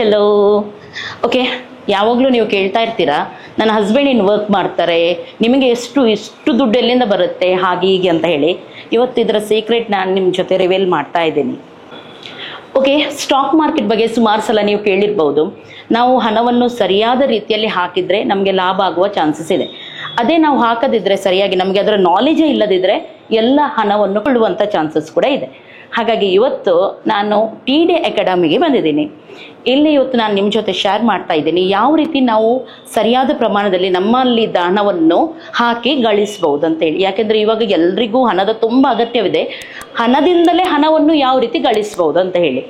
ಎಲ್ಲೋ okay. ಯಾವಾಗಲೂ ನೀವು ಕೇಳ್ತಾ ಇರ್ತೀರಾ, ನನ್ನ ಹಸ್ಬೆಂಡ್ ಏನು ವರ್ಕ್ ಮಾಡ್ತಾರೆ, ನಿಮಗೆ ಇಷ್ಟು ದುಡ್ಡು ಎಲ್ಲಿಂದ ಬರುತ್ತೆ ಹಾಗೆ ಹೀಗೆ ಅಂತ ಹೇಳಿ. ಇವತ್ತು ಇದರ ಸೀಕ್ರೆಟ್ ನಾನು ನಿಮ್ಮ ಜೊತೆ ರಿವೀಲ್ ಮಾಡ್ತಾ ಇದ್ದೀನಿ. ಓಕೆ, ಸ್ಟಾಕ್ ಮಾರ್ಕೆಟ್ ಬಗ್ಗೆ ಸುಮಾರು ಸಲ ನೀವು ಕೇಳಿರ್ಬೋದು. ನಾವು ಹಣವನ್ನು ಸರಿಯಾದ ರೀತಿಯಲ್ಲಿ ಹಾಕಿದರೆ ನಮಗೆ ಲಾಭ ಆಗುವ ಚಾನ್ಸಸ್ ಇದೆ. ಅದೇ ನಾವು ಹಾಕದಿದ್ದರೆ ಸರಿಯಾಗಿ, ನಮಗೆ ಅದರ ನಾಲೆಜೇ ಇಲ್ಲದಿದ್ದರೆ ಎಲ್ಲ ಹಣವನ್ನು ಕೊಳ್ಳುವಂಥ ಚಾನ್ಸಸ್ ಕೂಡ ಇದೆ. ಹಾಗಾಗಿ ಇವತ್ತು ನಾನು TD ಅಕಾಡೆಮಿಗೆ ಬಂದಿದ್ದೀನಿ. ಇಲ್ಲಿ ಇವತ್ತು ನಾನು ನಿಮ್ಮ ಜೊತೆ ಶೇರ್ ಮಾಡ್ತಾ ಇದ್ದೀನಿ ಯಾವ ರೀತಿ ನಾವು ಸರಿಯಾದ ಪ್ರಮಾಣದಲ್ಲಿ ನಮ್ಮಲ್ಲಿದ್ದ ಹಣವನ್ನು ಹಾಕಿ ಗಳಿಸ್ಬೋದು ಅಂತೇಳಿ. ಯಾಕೆಂದರೆ ಇವಾಗ ಎಲ್ರಿಗೂ ಹಣದ ತುಂಬ ಅಗತ್ಯವಿದೆ. ಹಣದಿಂದಲೇ ಹಣವನ್ನು ಯಾವ ರೀತಿ ಗಳಿಸ್ಬೋದು ಅಂತ ಹೇಳಿ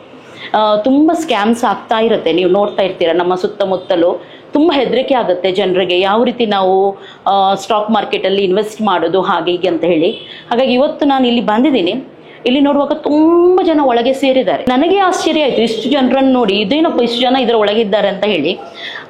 ತುಂಬ ಸ್ಕ್ಯಾಮ್ಸ್ ಆಗ್ತಾ ಇರುತ್ತೆ. ನೀವು ನೋಡ್ತಾ ಇರ್ತೀರ ನಮ್ಮ ಸುತ್ತಮುತ್ತಲು. ತುಂಬ ಹೆದರಿಕೆ ಆಗುತ್ತೆ ಜನರಿಗೆ, ಯಾವ ರೀತಿ ನಾವು ಸ್ಟಾಕ್ ಮಾರ್ಕೆಟಲ್ಲಿ ಇನ್ವೆಸ್ಟ್ ಮಾಡೋದು ಹಾಗೆ ಹೀಗೆ ಅಂತ ಹೇಳಿ. ಹಾಗಾಗಿ ಇವತ್ತು ನಾನು ಇಲ್ಲಿ ಬಂದಿದ್ದೀನಿ. ಇಲ್ಲಿ ನೋಡುವಾಗ ತುಂಬ ಜನ ಒಳಗೆ ಸೇರಿದ್ದಾರೆ. ನನಗೆ ಆಶ್ಚರ್ಯ ಆಯಿತು, ಇಷ್ಟು ಜನರನ್ನು ನೋಡಿ, ಇದೇನಪ್ಪ ಇಷ್ಟು ಜನ ಇದರ ಒಳಗಿದ್ದಾರೆ ಅಂತ ಹೇಳಿ.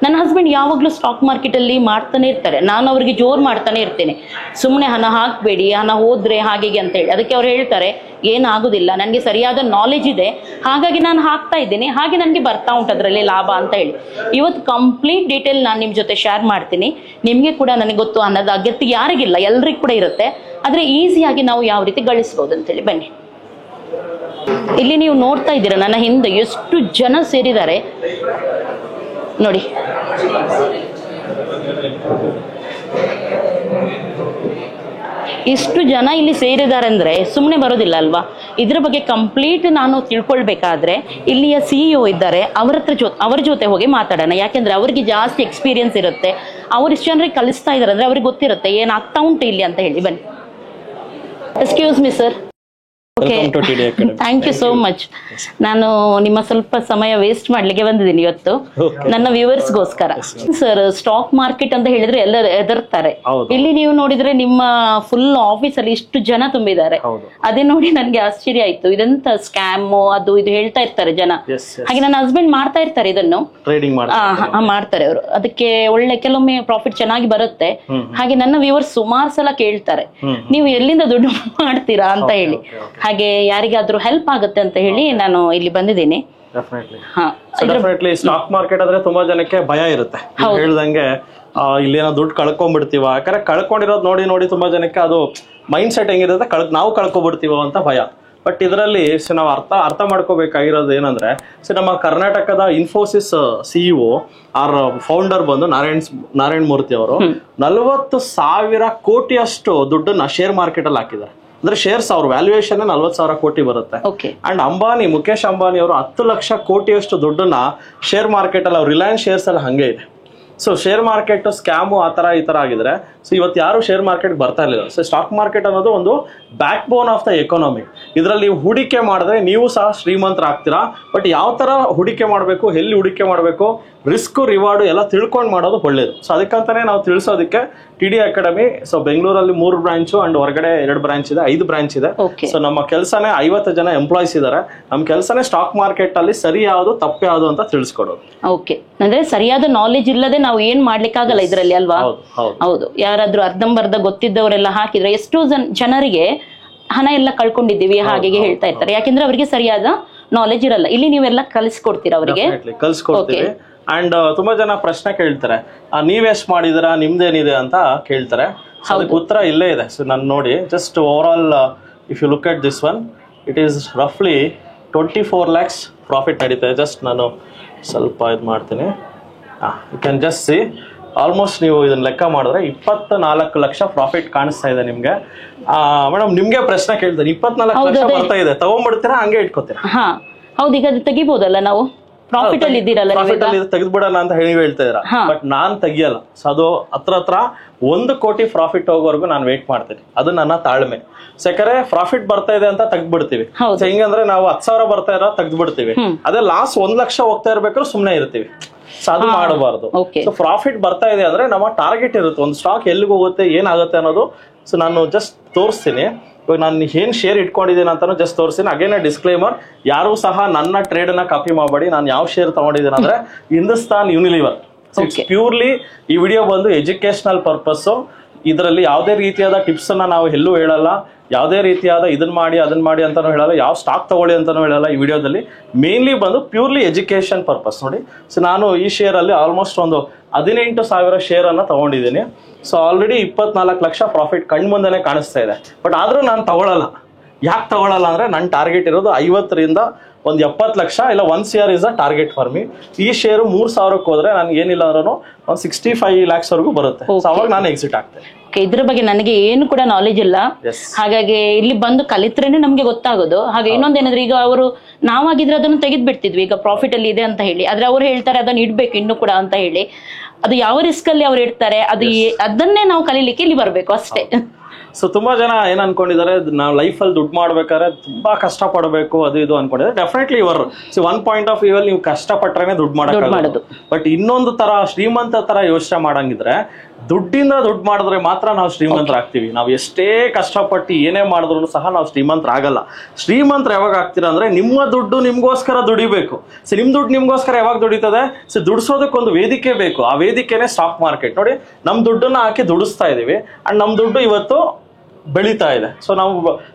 ನನ್ನ ಹಸ್ಬೆಂಡ್ ಯಾವಾಗಲೂ ಸ್ಟಾಕ್ ಮಾರ್ಕೆಟಲ್ಲಿ ಮಾಡ್ತಾನೆ ಇರ್ತಾರೆ. ನಾನು ಅವರಿಗೆ ಜೋರು ಮಾಡ್ತಾನೆ ಇರ್ತೇನೆ, ಸುಮ್ಮನೆ ಹಣ ಹಾಕಬೇಡಿ, ಹಣ ಹೋದರೆ ಹಾಗೆ ಅಂತ ಹೇಳಿ. ಅದಕ್ಕೆ ಅವ್ರು ಹೇಳ್ತಾರೆ ಏನಾಗೋದಿಲ್ಲ, ನನಗೆ ಸರಿಯಾದ ನಾಲೆಜ್ ಇದೆ, ಹಾಗಾಗಿ ನಾನು ಹಾಕ್ತಾ ಇದ್ದೀನಿ, ಹಾಗೆ ನನಗೆ ಬರ್ತಾ ಉಂಟು ಅದರಲ್ಲಿ ಲಾಭ ಅಂತ ಹೇಳಿ. ಇವತ್ತು ಕಂಪ್ಲೀಟ್ ಡೀಟೇಲ್ ನಾನು ನಿಮ್ಮ ಜೊತೆ ಶೇರ್ ಮಾಡ್ತೀನಿ. ನಿಮಗೆ ಕೂಡ ನನಗೆ ಗೊತ್ತು, ಹಣದ ಅಗತ್ಯ ಯಾರಿಗಿಲ್ಲ, ಎಲ್ರಿಗೂ ಕೂಡ ಇರುತ್ತೆ. ಆದರೆ ಈಸಿಯಾಗಿ ನಾವು ಯಾವ ರೀತಿ ಗಳಿಸ್ಬೋದು ಅಂತೇಳಿ ಬನ್ನಿ. ಇಲ್ಲಿ ನೀವು ನೋಡ್ತಾ ಇದ್ದೀರಾ ನನ್ನ ಹಿಂದೆ ಎಷ್ಟು ಜನ ಸೇರಿದ್ದಾರೆ ನೋಡಿ. ಇಷ್ಟು ಜನ ಇಲ್ಲಿ ಸೇರಿದ್ದಾರೆ ಅಂದರೆ ಸುಮ್ಮನೆ ಬರೋದಿಲ್ಲ ಅಲ್ವಾ. ಇದ್ರ ಬಗ್ಗೆ ಕಂಪ್ಲೀಟ್ ನಾನು ತಿಳ್ಕೊಳ್ಬೇಕಾದ್ರೆ ಇಲ್ಲಿಯ CEO ಇದ್ದಾರೆ, ಅವ್ರ ಜೊತೆ ಹೋಗಿ ಮಾತಾಡೋಣ. ಯಾಕೆಂದ್ರೆ ಅವ್ರಿಗೆ ಜಾಸ್ತಿ ಎಕ್ಸ್ಪೀರಿಯನ್ಸ್ ಇರುತ್ತೆ. ಅವ್ರು ಇಷ್ಟು ಜನರಿಗೆ ಕಲಿಸ್ತಾ ಇದ್ದಾರೆ ಅಂದರೆ ಅವ್ರಿಗೆ ಗೊತ್ತಿರುತ್ತೆ ಏನಾಗ್ತಾ ಉಂಟು ಇಲ್ಲಿ ಅಂತ ಹೇಳಿ. ಬನ್ನಿ. Excuse me sir. Okay, thank you so much. ನಾನು ನಿಮ್ಮ ಸ್ವಲ್ಪ ಸಮಯ ವೇಸ್ಟ್ ಮಾಡ್ಲಿಕ್ಕೆ ಬಂದಿದ್ದೀನಿ ಇವತ್ತು ನನ್ನ ವ್ಯೂವರ್ಸ್ಗೋಸ್ಕರ. ಸರ್, ಸ್ಟಾಕ್ ಮಾರ್ಕೆಟ್ ಅಂತ ಹೇಳಿದ್ರೆ ಎಲ್ಲರೂ ಹೆದರ್ತಾರೆ. ಇಲ್ಲಿ ನೀವು ನೋಡಿದ್ರೆ ನಿಮ್ಮ ಫುಲ್ ಆಫೀಸ್ ಅಲ್ಲಿ ಇಷ್ಟು ಜನ ತುಂಬಿದ್ದಾರೆ. ಅದೇ ನೋಡಿ ನನ್ಗೆ ಆಶ್ಚರ್ಯ ಆಯ್ತು, ಇದಂತ ಸ್ಕ್ಯಾಮ್ ಅದು ಇದು ಹೇಳ್ತಾ ಇರ್ತಾರೆ ಜನ. ಹಾಗೆ ನನ್ನ ಹಸ್ಬೆಂಡ್ ಮಾಡ್ತಾ ಇರ್ತಾರೆ ಇದನ್ನು, ಮಾಡ್ತಾರೆ ಅವರು. ಅದಕ್ಕೆ ಒಳ್ಳೆ ಕೆಲವೊಮ್ಮೆ ಪ್ರಾಫಿಟ್ ಚೆನ್ನಾಗಿ ಬರುತ್ತೆ. ಹಾಗೆ ನನ್ನ ವ್ಯೂವರ್ಸ್ ಸುಮಾರು ಸಲ ಕೇಳ್ತಾರೆ ನೀವು ಎಲ್ಲಿಂದ ದುಡ್ಡು ಮಾಡ್ತೀರಾ ಅಂತ ಹೇಳಿ. ಹಾಗೆ ಯಾರಿಗಾದ್ರೂ ಹೆಲ್ಪ್ ಆಗುತ್ತೆ ಅಂತ ಹೇಳಿ ನಾನು ಇಲ್ಲಿ ಬಂದಿದ್ದೀನಿ. ಡೆಫಿನೆಟ್ಲಿ ಸ್ಟಾಕ್ ಮಾರ್ಕೆಟ್ ಆದ್ರೆ ತುಂಬಾ ಜನಕ್ಕೆ ಭಯ ಇರುತ್ತೆ. ಹೇಳ್ದಂಗೆ ಇಲ್ಲೇನೋ ದುಡ್ಡು ಕಳ್ಕೊಂಡ್ಬಿಡ್ತೀವ. ಯಾಕಂದ್ರೆ ಕಳ್ಕೊಂಡಿರೋದು ನೋಡಿ ನೋಡಿ ತುಂಬಾ ಜನಕ್ಕೆ ಅದು ಮೈಂಡ್ ಸೆಟ್ ಹೆಂಗಿರುತ್ತೆ, ನಾವು ಕಳ್ಕೊಬಿಡ್ತೀವೋ ಅಂತ ಭಯ. ಬಟ್ ಇದರಲ್ಲಿ ನಾವು ಅರ್ಥ ಮಾಡ್ಕೋಬೇಕಾಗಿರೋದು ಏನಂದ್ರೆ, ನಮ್ಮ ಕರ್ನಾಟಕದ ಇನ್ಫೋಸಿಸ್ CEO ಆರ್ ಫೌಂಡರ್ ಬಂದು ನಾರಾಯಣ್ ಮೂರ್ತಿ ಅವರು 40,000 ಕೋಟಿಯಷ್ಟು ದುಡ್ಡನ್ನ ಶೇರ್ ಮಾರ್ಕೆಟ್ ಅಲ್ಲಿ ಹಾಕಿದ್ದಾರೆ. ಅಂದ್ರೆ ಶೇರ್ಸ್ ಅವ್ರ ವ್ಯಾಲ್ಯೂಯೇಷನ್ 40,000 ಕೋಟಿ ಬರುತ್ತೆ. ಅಂಡ್ ಮುಖೇಶ್ ಅಂಬಾನಿ ಅವರು 10 ಲಕ್ಷ ಕೋಟಿಯಷ್ಟು ದುಡ್ಡನ್ನ ಶೇರ್ ಮಾರ್ಕೆಟ್ ಅಲ್ಲಿ, ಅವ್ರ ರಿಲಯನ್ಸ್ ಶೇರ್ಸ್ ಅಲ್ಲಿ ಹಂಗೆ ಇದೆ. ಸೊ ಶೇರ್ ಮಾರ್ಕೆಟ್ ಸ್ಕ್ಯಾಮು ಆ ತರ ಈ ತರ ಆಗಿದ್ರೆ ಸೊ ಇವತ್ತು ಯಾರು ಶೇರ್ ಮಾರ್ಕೆಟ್ ಬರ್ತಾ ಇಲ್ಲ. ಸೊ ಸ್ಟಾಕ್ ಮಾರ್ಕೆಟ್ ಅನ್ನೋದು ಒಂದು back bone of the economy. ಇದರಲ್ಲಿ ನೀವು ಹೂಡಿಕೆ ಮಾಡಿದ್ರೆ ನೀವು ಸಹ ಶ್ರೀಮಂತರಾಗ್ತೀರಾ. ಬಟ್ ಯಾವ ತರ ಹೂಡಿಕೆ ಮಾಡಬೇಕು, ಎಲ್ಲಿ ಹೂಡಿಕೆ ಮಾಡಬೇಕು, ರಿಸ್ಕ್ ರಿವಾರ್ಡ್ ಎಲ್ಲ ತಿಳ್ಕೊಂಡು ಮಾಡೋದು ಒಳ್ಳೇದು. ಸೊ ಅದಕ್ಕಂತಾನೆ ನಾವು ತಿಳಿಸೋದಕ್ಕೆ TD ಅಕಾಡೆಮಿ. ಸೊ ಬೆಂಗಳೂರಲ್ಲಿ 3 ಬ್ರಾಂಚು ಅಂಡ್ ಹೊರಗಡೆ 2 ಬ್ರಾಂಚ್ ಇದೆ, 5 ಬ್ರಾಂಚ್ ಇದೆ. ಸೊ ನಮ್ಮ ಕೆಲಸನೇ 50 ಜನ ಎಂಪ್ಲಾಯ್ಸ್ ಇದ್ದಾರೆ. ನಮ್ಮ ಕೆಲಸನೇ ಸ್ಟಾಕ್ ಮಾರ್ಕೆಟ್ ಅಲ್ಲಿ ಸರಿ ಯಾವುದು ತಪ್ಪು ಯಾವುದು ಅಂತ ತಿಳಿಸ್ಕೊಡೋದು. ಓಕೆ, ಅಂದ್ರೆ ಸರಿಯಾದ ನಾಲೆಜ್ ಇಲ್ಲದೆ ನಾವು ಏನ್ ಮಾಡ್ಲಿಕ್ಕಾಗಲ್ಲ ಇದರಲ್ಲಿ ಅಲ್ವಾ. ಹೌದು, ಯಾರಾದ್ರೂ ಅರ್ಧಂಬರ್ಧ ಗೊತ್ತಿದ್ದವರೆಲ್ಲ ಹಾಕಿದ್ರೆ ಎಷ್ಟೋ ಜನರಿಗೆ ಹಣ ಎಲ್ಲ ಕಳ್ಕೊಂಡಿದ್ದೀವಿ ಹಾಗೆ ಹೇಳ್ತಾ ಇರ್ತಾರೆ. ಯಾಕೆಂದ್ರೆ ಅವರಿಗೆ ಸರಿಯಾದ ನಾಲೆಜ್ ಇರಲ್ಲ. ಇಲ್ಲಿ ನೀವೆಲ್ಲ ಕಲಿಸ್ಕೊಡ್ತೀರಾ ಅವರಿಗೆ? ಕಲಿಸ್ಕೊಡ್ತೀವಿ. ಅಂಡ್ ತುಂಬಾ ಜನ ಪ್ರಶ್ನೆ ಕೇಳ್ತಾರೆ, ನೀವ್ ಎಷ್ಟ್ ಮಾಡಿದಿರಾ, ನಿಮ್ದೇನಿದೆ ಅಂತ ಕೇಳ್ತಾರೆ. ಅದಕ್ಕೆ ಉತ್ತರ ಇಲ್ಲೇ ಇದೆ. ಸೊ ನಾನು ನೋಡಿ, just over all if you look at this one, it is ರಫ್ಲಿ 24 lakhs ಪ್ರಾಫಿಟ್ ನಡೀತಾ ಇದೆ. ಜಸ್ಟ್ ನಾನು ಸ್ವಲ್ಪ ಇದು ಮಾಡ್ತೀನಿ. You can just see, almost ನೀವು ಇದನ್ನ ಲೆಕ್ಕ ಮಾಡಿದ್ರೆ 24 ಲಕ್ಷ ಪ್ರಾಫಿಟ್ ಕಾಣಿಸ್ತಾ ಇದೆ ನಿಮ್ಗೆ. ಮೇಡಮ್, ನಿಮ್ಗೆ ಪ್ರಶ್ನೆ ಕೇಳ್ತಾರೆ, 24 ಲಕ್ಷ ಬರ್ತಾ ಇದೆ, ತಗೊಂಡ್ಬಿಡ್ತೀರಾ ಹಂಗೆ ಇಟ್ಕೋತೀರಾ? ಹೌದು, ಈಗ ಅದು ತೆಗಿಬಹುದಲ್ಲ ನಾವು? ಪ್ರಾಫಿಟ್ ಅಲ್ಲಿ ಇದ್ದೀರಲ್ಲ, ತೆಗೆದ್ಬಿಡೋಣ ಅಂತ ಹೇಳಿ ಹೇಳ್ತಾ ಇದ್ದೀರಾ. But non ತೆಗಿಯಲ್ಲ. ಸೊ ಅದು ಹತ್ರ 1 ಕೋಟಿ ಪ್ರಾಫಿಟ್ ಹೋಗೋವರೆಗೂ ನಾನು ವೇಟ್ ಮಾಡ್ತೀನಿ. ಅದು ನನ್ನ ತಾಳ್ಮೆ. ಯಾಕಂದ್ರೆ ಪ್ರಾಫಿಟ್ ಬರ್ತಾ ಇದೆ ಅಂತ ತೆಗ್ದ್ಬಿಡ್ತೀವಿ. ಹೆಂಗಂದ್ರೆ ನಾವು 10,000 ಬರ್ತಾ ಇರೋ ತೆಗ್ದ್ಬಿಡ್ತೀವಿ. ಅದೇ ಲಾಸ್ 1 ಲಕ್ಷ ಹೋಗ್ತಾ ಇರ್ಬೇಕಾದ್ರೆ ಸುಮ್ನೆ ಇರ್ತೀವಿ. ಸೊ ಅದು ಮಾಡಬಾರ್ದು. ಸೊ ಪ್ರಾಫಿಟ್ ಬರ್ತಾ ಇದೆ ಅಂದ್ರೆ ನಮ್ಮ ಟಾರ್ಗೆಟ್ ಇರುತ್ತೆ, ಒಂದು ಸ್ಟಾಕ್ ಎಲ್ಲಿಗೆ ಹೋಗುತ್ತೆ, ಏನಾಗುತ್ತೆ ಅನ್ನೋದು. ಸೊ ನಾನು ಜಸ್ಟ್ ತೋರಿಸ್ತೀನಿ. ಇವಾಗ ನಾನು ಏನ್ ಶೇರ್ ಇಟ್ಕೊಂಡಿದ್ದೀನಿ ಅಂತಾನು ಜಸ್ಟ್ ತೋರಿಸ್ತೀನಿ. ಅಗೇನ್ ಡಿಸ್ಕ್ಲೇಮರ್, ಯಾರು ಸಹ ನನ್ನ ಟ್ರೇಡ್ ಅನ್ನ ಕಾಪಿ ಮಾಡಬೇಡಿ. ನಾನು ಯಾವ ಶೇರ್ ತಗೊಂಡಿದ್ದೀನಿ ಅಂದ್ರೆ ಹಿಂದೂಸ್ತಾನ್ ಯೂನಿಲಿವರ್. ಇಟ್ಸ್ ಪ್ಯೂರ್ಲಿ ಈ ವಿಡಿಯೋ ಬಂದು ಎಜುಕೇಶನಲ್ ಪರ್ಪಸ್. ಇದರಲ್ಲಿ ಯಾವುದೇ ರೀತಿಯಾದ ಟಿಪ್ಸ್ ಅನ್ನ ನಾವು ಎಲ್ಲೂ ಹೇಳಲ್ಲ, ಯಾವುದೇ ರೀತಿಯಾದ ಅದನ್ನ ಮಾಡಿ ಅಂತಾನು ಹೇಳಲ್ಲ, ಯಾವ ಸ್ಟಾಕ್ ತಗೊಳ್ಳಿ ಅಂತಾನು ಹೇಳಲ್ಲ. ಈ ವಿಡಿಯೋದಲ್ಲಿ ಮೇನ್ಲಿ ಬಂದು ಪ್ಯೂರ್ಲಿ ಎಜುಕೇಶನ್ ಪರ್ಪಸ್ ನೋಡಿ. ಸೊ ನಾನು ಈ ಶೇರ್ ಅಲ್ಲಿ ಆಲ್ಮೋಸ್ಟ್ ಒಂದು 18,000 ಶೇರ್ ಅನ್ನ ತಗೊಂಡಿದ್ದೀನಿ. ಸೊ ಆಲ್ರೆಡಿ 24 ಲಕ್ಷ ಪ್ರಾಫಿಟ್ ಕಣ್ಮುಂದೆನೆ ಕಾಣಿಸ್ತಾ ಇದೆ. ಬಟ್ ಆದ್ರೂ ನಾನು ತಗೊಳ್ಳಲ್ಲ. ಯಾಕೆ ತಗೊಳ್ಳಲ್ಲ ಅಂದ್ರೆ ನನ್ನ ಟಾರ್ಗೆಟ್ ಇರೋದು 50ರಿಂದ 70 ಲಕ್ಷ, ಇಲ್ಲ 1 CR is a target for me. ಈ ಶೇರು 3,000ಕ್ಕೆ ಹೋದ್ರೆ ನನ್ಗೆ ಏನಿಲ್ಲ ಅಂದ್ರೂ ಒಂದು 65 ಲ್ಯಾಕ್ಸ್ ವರೆಗೂ ಬರುತ್ತೆ. ಸೊ ಅವಾಗ ನಾನು ಎಕ್ಸಿಟ್ ಆಗ್ತೇನೆ. ಇದ್ರ ಬಗ್ಗೆ ನನಗೆ ಏನು ಕೂಡ ನಾಲೆಜ್ ಇಲ್ಲ, ಹಾಗಾಗಿ ಇಲ್ಲಿ ಬಂದು ಕಲಿತ್ರೇನೆ ನಮ್ಗೆ ಗೊತ್ತಾಗೋದು. ಹಾಗೆ ಇನ್ನೊಂದೇನಂದ್ರೆ, ಈಗ ಅವರು ನಾವಾಗಿದ್ರೆ ಅದನ್ನು ತೆಗೆದು ಬಿಡ್ತಿದ್ವಿ, ಈಗ ಪ್ರಾಫಿಟ್ ಅಲ್ಲಿ ಇದೆ ಅಂತ ಹೇಳಿ. ಆದ್ರೆ ಅವ್ರು ಹೇಳ್ತಾರೆ ಅದನ್ನ ಇಡ್ಬೇಕು ಇನ್ನು ಕೂಡ ಅಂತ ಹೇಳಿ. ಅದು ಯಾವ ರಿಸ್ಕ್ ಅಲ್ಲಿ ಅವ್ರು ಇಡ್ತಾರೆ, ಅದನ್ನೇ ನಾವು ಕಲೀಲಿಕ್ಕೆ ಇಲ್ಲಿ ಬರ್ಬೇಕು ಅಷ್ಟೇ. ಸೊ ತುಂಬಾ ಜನ ಏನ್ ಅನ್ಕೊಂಡಿದ್ದಾರೆ, ನಾವು ಲೈಫ್ ಅಲ್ಲಿ ದುಡ್ಡು ಮಾಡ್ಬೇಕಾದ್ರೆ ತುಂಬಾ ಕಷ್ಟ ಪಡಬೇಕು ಅದು ಇದು ಅನ್ಕೊಂಡಿದ್ದಾರೆ. ಡೆಫಿನೆಟ್ಲಿ ಇವರು ಒನ್ ಪಾಯಿಂಟ್ ಆಫ್ ವ್ಯೂ ಅಲ್ಲಿ ನೀವು ಕಷ್ಟಪಟ್ರೇನೆ ದುಡ್ಡು ಮಾಡೋದು. ಬಟ್ ಇನ್ನೊಂದು ತರ ಶ್ರೀಮಂತ ತರ ಯೋಚನೆ ಮಾಡಂಗಿದ್ರೆ, ದುಡ್ಡಿಂದ ದುಡ್ಡು ಮಾಡಿದ್ರೆ ಮಾತ್ರ ನಾವು ಶ್ರೀಮಂತರಾಗ್ತೀವಿ. ನಾವು ಎಷ್ಟೇ ಕಷ್ಟಪಟ್ಟು ಏನೇ ಮಾಡಿದ್ರು ಸಹ ನಾವು ಶ್ರೀಮಂತರಾಗಲ್ಲ. ಶ್ರೀಮಂತರ ಯಾವಾಗ ಆಗ್ತೀರಾ ಅಂದ್ರೆ, ನಿಮ್ಮ ದುಡ್ಡು ನಿಮ್ಗೋಸ್ಕರ ದುಡಿಬೇಕು. ಸೊ ನಿಮ್ ದುಡ್ಡು ನಿಮ್ಗೋಸ್ಕರ ಯಾವಾಗ ದುಡಿತದೆ? ಸೊ ದುಡಿಸೋದಕ್ಕೊಂದು ವೇದಿಕೆ ಬೇಕು. ಆ ವೇದಿಕೆನೆ ಸ್ಟಾಕ್ ಮಾರ್ಕೆಟ್. ನೋಡಿ, ನಮ್ ದುಡ್ಡನ್ನ ಹಾಕಿ ದುಡಿಸ್ತಾ ಇದೀವಿ, ಅಂಡ್ ನಮ್ ದುಡ್ಡು ಇವತ್ತು ಬೆಳೀತಾ ಇದೆ. ಸೊ ನಾವು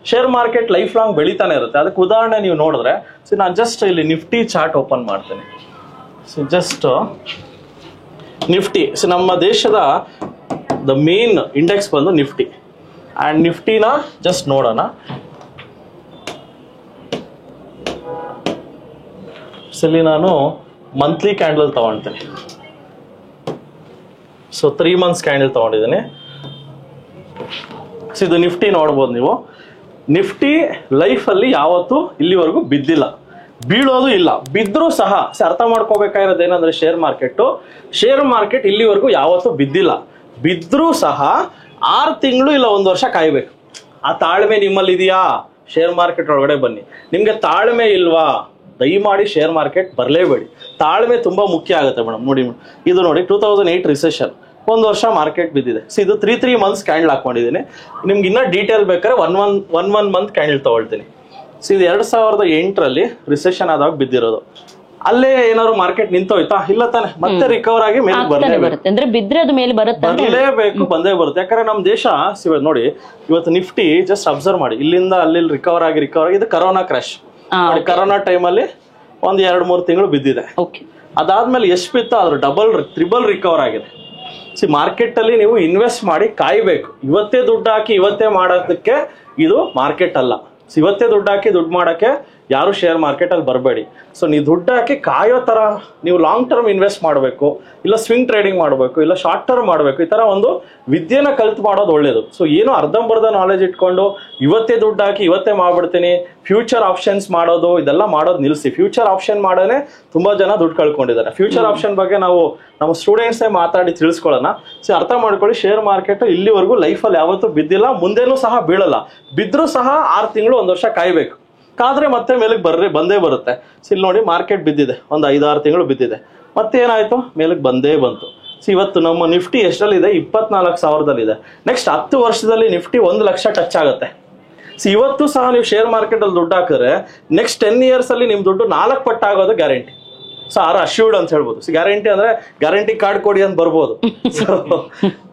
ಶೇರ್ ಮಾರ್ಕೆಟ್ ಲೈಫ್ ಲಾಂಗ್ ಬೆಳೀತಾನೆ ಇರುತ್ತೆ. ಅದಕ್ಕೆ ಉದಾಹರಣೆ ನೀವು ನೋಡಿದ್ರೆ, ಸೊ ನಾನು ಜಸ್ಟ್ ಇಲ್ಲಿ ನಿಫ್ಟಿ ಚಾರ್ಟ್ ಓಪನ್ ಮಾಡ್ತೇನೆ. ಸೊ ಜಸ್ಟ್ ನಿಫ್ಟಿ, ಸೊ ನಮ್ಮ ದೇಶದ ದ ಮೇನ್ ಇಂಡೆಕ್ಸ್ ಬಂದು ನಿಫ್ಟಿ. ಅಂಡ್ ನಿಫ್ಟಿನ ಜಸ್ಟ್ ನೋಡೋಣ. ಇಲ್ಲಿ ನಾನು ಮಂತ್ಲಿ ಕ್ಯಾಂಡಲ್ ತಗೊಳ್ತೇನೆ. ಸೊ 3 months ಕ್ಯಾಂಡಲ್ ತಗೊಂಡಿದ್ದೀನಿ. ಸೊ ಇದು ನಿಫ್ಟಿ ನೋಡ್ಬೋದು ನೀವು. ನಿಫ್ಟಿ ಲೈಫ್ ಅಲ್ಲಿ ಯಾವತ್ತೂ ಇಲ್ಲಿವರೆಗೂ ಬಿದ್ದಿಲ್ಲ, ಬೀಳೋದು ಇಲ್ಲ. ಬಿದ್ರೂ ಸಹ ಅರ್ಥ ಮಾಡ್ಕೋಬೇಕಾಗಿರೋದು ಏನಂದ್ರೆ, ಶೇರ್ ಮಾರ್ಕೆಟ್ ಇಲ್ಲಿವರೆಗೂ ಯಾವತ್ತೂ ಬಿದ್ದಿಲ್ಲ. ಬಿದ್ರೂ ಸಹ 6 ತಿಂಗಳು ಇಲ್ಲ 1 ವರ್ಷ ಕಾಯ್ಬೇಕು. ಆ ತಾಳ್ಮೆ ನಿಮ್ಮಲ್ಲಿ ಇದೆಯಾ? ಶೇರ್ ಮಾರ್ಕೆಟ್ ಒಳಗಡೆ ಬನ್ನಿ. ನಿಮ್ಗೆ ತಾಳ್ಮೆ ಇಲ್ವಾ? ದಯಮಾಡಿ ಶೇರ್ ಮಾರ್ಕೆಟ್ ಬರಲೇಬೇಡಿ. ತಾಳ್ಮೆ ತುಂಬಾ ಮುಖ್ಯ ಆಗುತ್ತೆ ಮೇಡಮ್. ನೋಡಿ, ಇದು ನೋಡಿ 2008 ರಿಸೆಷನ್, 1 ವರ್ಷ ಮಾರ್ಕೆಟ್ ಬಿದ್ದಿದೆ. ಸೊ ಇದು 3 months ಕ್ಯಾಂಡಲ್ ಹಾಕೊಂಡಿದ್ದೀನಿ. ನಿಮ್ಗೆ ಇನ್ನೂ ಡೀಟೇಲ್ ಬೇಕಾದ್ರೆ 1 month ಕ್ಯಾಂಡಲ್ ತಗೊಳ್ತೀನಿ. ಸೊ ಇದು 2008ರಲ್ಲಿ ರಿಸೆಷನ್ ಆದಾಗ ಬಿದ್ದಿರೋದು. ಅಲ್ಲೇ ಏನಾದ್ರು ಮಾರ್ಕೆಟ್ ನಿಂತೋಯ್ತಾ? ಇಲ್ಲ ತಾನೆ, ಮತ್ತೆ ರಿಕವರ್ ಆಗಿ ಮೇಲೆ ಬರಲೇಬೇಕು, ಬಂದೇ ಬರುತ್ತೆ. ಯಾಕಂದ್ರೆ ನಮ್ಮ ದೇಶ ನೋಡಿ, ಇವತ್ತು ನಿಫ್ಟಿ ಜಸ್ಟ್ ಅಬ್ಸರ್ವ್ ಮಾಡಿ, ಇಲ್ಲಿಂದ ಅಲ್ಲಿ ರಿಕವರ್ ಆಗಿ ಇದು ಕರೋನಾ ಕ್ರಾಶ್. ಕರೋನಾ ಟೈಮಲ್ಲಿ ಒಂದ್ 2-3 ತಿಂಗಳು ಬಿದ್ದಿದೆ. ಅದಾದ್ಮೇಲೆ ಎಷ್ಟು ಬಿತ್ತು? ಅದ್ರ ತ್ರಿಬಲ್ ರಿಕವರ್ ಆಗಿದೆ. ಮಾರ್ಕೆಟ್ ಅಲ್ಲಿ ನೀವು ಇನ್ವೆಸ್ಟ್ ಮಾಡಿ ಕಾಯ್ಬೇಕು. ಇವತ್ತೇ ದುಡ್ಡು ಹಾಕಿ ಇವತ್ತೇ ಮಾಡೋದಕ್ಕೆ ಇದು ಮಾರ್ಕೆಟ್ ಅಲ್ಲ. ಇವತ್ತೇ ದುಡ್ಡು ಹಾಕಿ ದುಡ್ಡು ಮಾಡಕ್ಕೆ ಯಾರು ಶೇರ್ ಮಾರ್ಕೆಟ್ ಅಲ್ಲಿ ಬರಬೇಡಿ. ಸೊ ನೀವು ದುಡ್ಡು ಹಾಕಿ ಕಾಯೋ ತರ ನೀವು ಲಾಂಗ್ ಟರ್ಮ್ ಇನ್ವೆಸ್ಟ್ ಮಾಡಬೇಕು, ಇಲ್ಲ ಸ್ವಿಂಗ್ ಟ್ರೇಡಿಂಗ್ ಮಾಡಬೇಕು, ಇಲ್ಲ ಶಾರ್ಟ್ ಟರ್ಮ್ ಮಾಡಬೇಕು. ಈ ತರ ಒಂದು ವಿದ್ಯೆನ ಕಲ್ತು ಮಾಡೋದು ಒಳ್ಳೇದು. ಸೊ ಏನು ಅರ್ಧಂಬರ್ಧ ನಾಲೆಜ್ ಇಟ್ಕೊಂಡು ಇವತ್ತೇ ದುಡ್ಡು ಹಾಕಿ ಇವತ್ತೇ ಮಾಡ್ಬಿಡ್ತೀನಿ, ಫ್ಯೂಚರ್ ಆಪ್ಷನ್ಸ್ ಮಾಡೋದು ಇದೆಲ್ಲ ಮಾಡೋದು ನಿಲ್ಲಿಸಿ. ಫ್ಯೂಚರ್ ಆಪ್ಷನ್ ಮಾಡೋನೆ ತುಂಬಾ ಜನ ದುಡ್ಡು ಕಳ್ಕೊಂಡಿದ್ದಾರೆ. ಫ್ಯೂಚರ್ ಆಪ್ಷನ್ ಬಗ್ಗೆ ನಾವು ನಮ್ಮ ಸ್ಟೂಡೆಂಟ್ಸೇ ಮಾತಾಡಿ ತಿಳಿಸ್ಕೊಳ್ಳೋಣ. ಸೊ ಅರ್ಥ ಮಾಡ್ಕೊಳ್ಳಿ, ಶೇರ್ ಮಾರ್ಕೆಟ್ ಇಲ್ಲಿವರೆಗೂ ಲೈಫಲ್ಲಿ ಯಾವತ್ತೂ ಬಿದ್ದಿಲ್ಲ, ಮುಂದೇನೂ ಸಹ ಬೀಳಲ್ಲ. ಬಿದ್ರೂ ಸಹ 6 ತಿಂಗಳು 1 ವರ್ಷ ಕಾಯ್ಬೇಕು. ಕಾದ್ರೆ ಮತ್ತೆ ಮೇಲಕ್ಕೆ ಬಂದೇ ಬರುತ್ತೆ. ಸೊ ಇಲ್ಲಿ ನೋಡಿ, ಮಾರ್ಕೆಟ್ ಬಿದ್ದಿದೆ, ಒಂದು 5-6 ತಿಂಗಳು ಬಿದ್ದಿದೆ, ಮತ್ತೆ ಏನಾಯ್ತು? ಮೇಲಕ್ಕೆ ಬಂದೇ ಬಂತು. ಸೊ ಇವತ್ತು ನಮ್ಮ ನಿಫ್ಟಿ ಎಷ್ಟಲ್ಲಿದೆ? 24,000ದಲ್ಲಿದೆ. ನೆಕ್ಸ್ಟ್ 10 ವರ್ಷದಲ್ಲಿ ನಿಫ್ಟಿ 1 ಲಕ್ಷ ಟಚ್ ಆಗುತ್ತೆ. ಸೊ ಇವತ್ತು ಸಹ ನೀವು ಶೇರ್ ಮಾರ್ಕೆಟ್ ಅಲ್ಲಿ ದುಡ್ಡು ಹಾಕಿದ್ರೆ ನೆಕ್ಸ್ಟ್ 10 years ಅಲ್ಲಿ ನಿಮ್ ದುಡ್ಡು 4 ಪಟ್ಟು ಆಗೋದು ಗ್ಯಾರಂಟಿ. ಸೊ ಅಶ್ಯೂರ್ಡ್ ಅಂತ ಹೇಳ್ಬೋದು. ಗ್ಯಾರಂಟಿ ಅಂದ್ರೆ ಗ್ಯಾರಂಟಿ ಕಾರ್ಡ್ ಕೊಡಿ ಅಂತ ಬರ್ಬೋದು.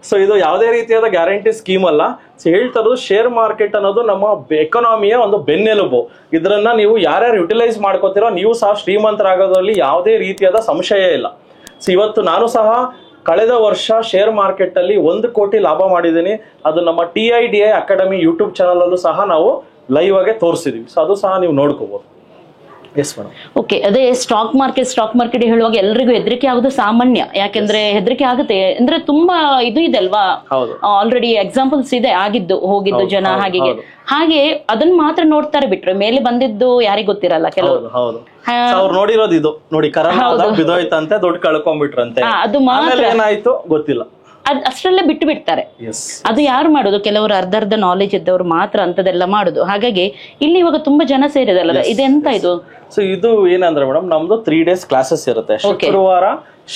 ಸೊ ಇದು ಯಾವುದೇ ರೀತಿಯಾದ ಗ್ಯಾರಂಟಿ ಸ್ಕೀಮ್ ಅಲ್ಲ. ಸೊ ಹೇಳ್ತಾ ಇರೋದು, ಶೇರ್ ಮಾರ್ಕೆಟ್ ಅನ್ನೋದು ನಮ್ಮ ಎಕಾನಮಿಯ ಒಂದು ಬೆನ್ನೆಲುಬು. ಇದನ್ನ ನೀವು ಯಾರ್ಯಾರು ಯುಟಿಲೈಸ್ ಮಾಡ್ಕೋತೀರೋ ನೀವು ಸಹ ಶ್ರೀಮಂತರಾಗೋದ್ರಲ್ಲಿ ಯಾವುದೇ ರೀತಿಯಾದ ಸಂಶಯ ಇಲ್ಲ. ಸೊ ಇವತ್ತು ನಾನು ಸಹ ಕಳೆದ ವರ್ಷ ಶೇರ್ ಮಾರ್ಕೆಟ್ ಅಲ್ಲಿ 1 ಕೋಟಿ ಲಾಭ ಮಾಡಿದ್ದೀನಿ. ಅದು ನಮ್ಮ TIDI ಅಕಾಡೆಮಿ ಯೂಟ್ಯೂಬ್ ಚಾನಲ್ ಅಲ್ಲೂ ಸಹ ನಾವು ಲೈವ್ ಆಗಿ ತೋರಿಸಿದೀವಿ. ಸೊ ಅದು ಸಹ ನೀವು ನೋಡ್ಕೋಬಹುದು. ಓಕೆ, ಅದೇ ಸ್ಟಾಕ್ ಮಾರ್ಕೆಟ್ ಹೇಳುವಾಗ ಎಲ್ರಿಗೂ ಹೆದರಿಕೆ ಆಗೋದು ಸಾಮಾನ್ಯ. ಯಾಕೆಂದ್ರೆ ಹೆದರಿಕೆ ಆಗುತ್ತೆ ಅಂದ್ರೆ ತುಂಬಾ ಇದು ಇದೆ ಅಲ್ವಾ, ಆಲ್ರೆಡಿ ಎಕ್ಸಾಂಪಲ್ಸ್ ಇದೆ ಹೋಗಿದ್ದು ಜನ ಹಾಗೆ ಅದನ್ನ ಮಾತ್ರ ನೋಡ್ತಾರೆ, ಬಿಟ್ರೆ ಮೇಲೆ ಬಂದಿದ್ದು ಯಾರಿಗ್ ಗೊತ್ತಿರಲ್ಲ. ಕೆಲವರು ಅವ್ರು ನೋಡಿರೋದು ಇದು ನೋಡಿ, ಕರೋನಾ ಬಿದ್ದೋಯ್ತಂತೆ, ದುಡ್ಡು ಕಳ್ಕೊಂಡ್ಬಿಟ್ರಂತೆ, ಅದು ಮಾತ್ರ ಏನಾಯ್ತು ಗೊತ್ತಿಲ್ಲ, ಅಷ್ಟರಲ್ಲೇ ಬಿಟ್ಟು ಬಿಡ್ತಾರೆ. ಅದು ಯಾರು ಮಾಡೋದು? ಕೆಲವರು ಅರ್ಧ ನಾಲೆಜ್ ಇದ್ದವ್ರು ಮಾತ್ರ ಅಂತದೆಲ್ಲ ಮಾಡುದು. ಹಾಗಾಗಿ ಇಲ್ಲಿ ಇವಾಗ ತುಂಬಾ ಜನ ಸೇರಿದಲ್ಲ, ಇದೆಂತ ಇದು? ಸೊ ಇದು ಏನಂದ್ರೆ ಮೇಡಮ್, ನಮ್ದು 3 days ಕ್ಲಾಸಸ್ ಇರುತ್ತೆ. ಶುಕ್ರವಾರ,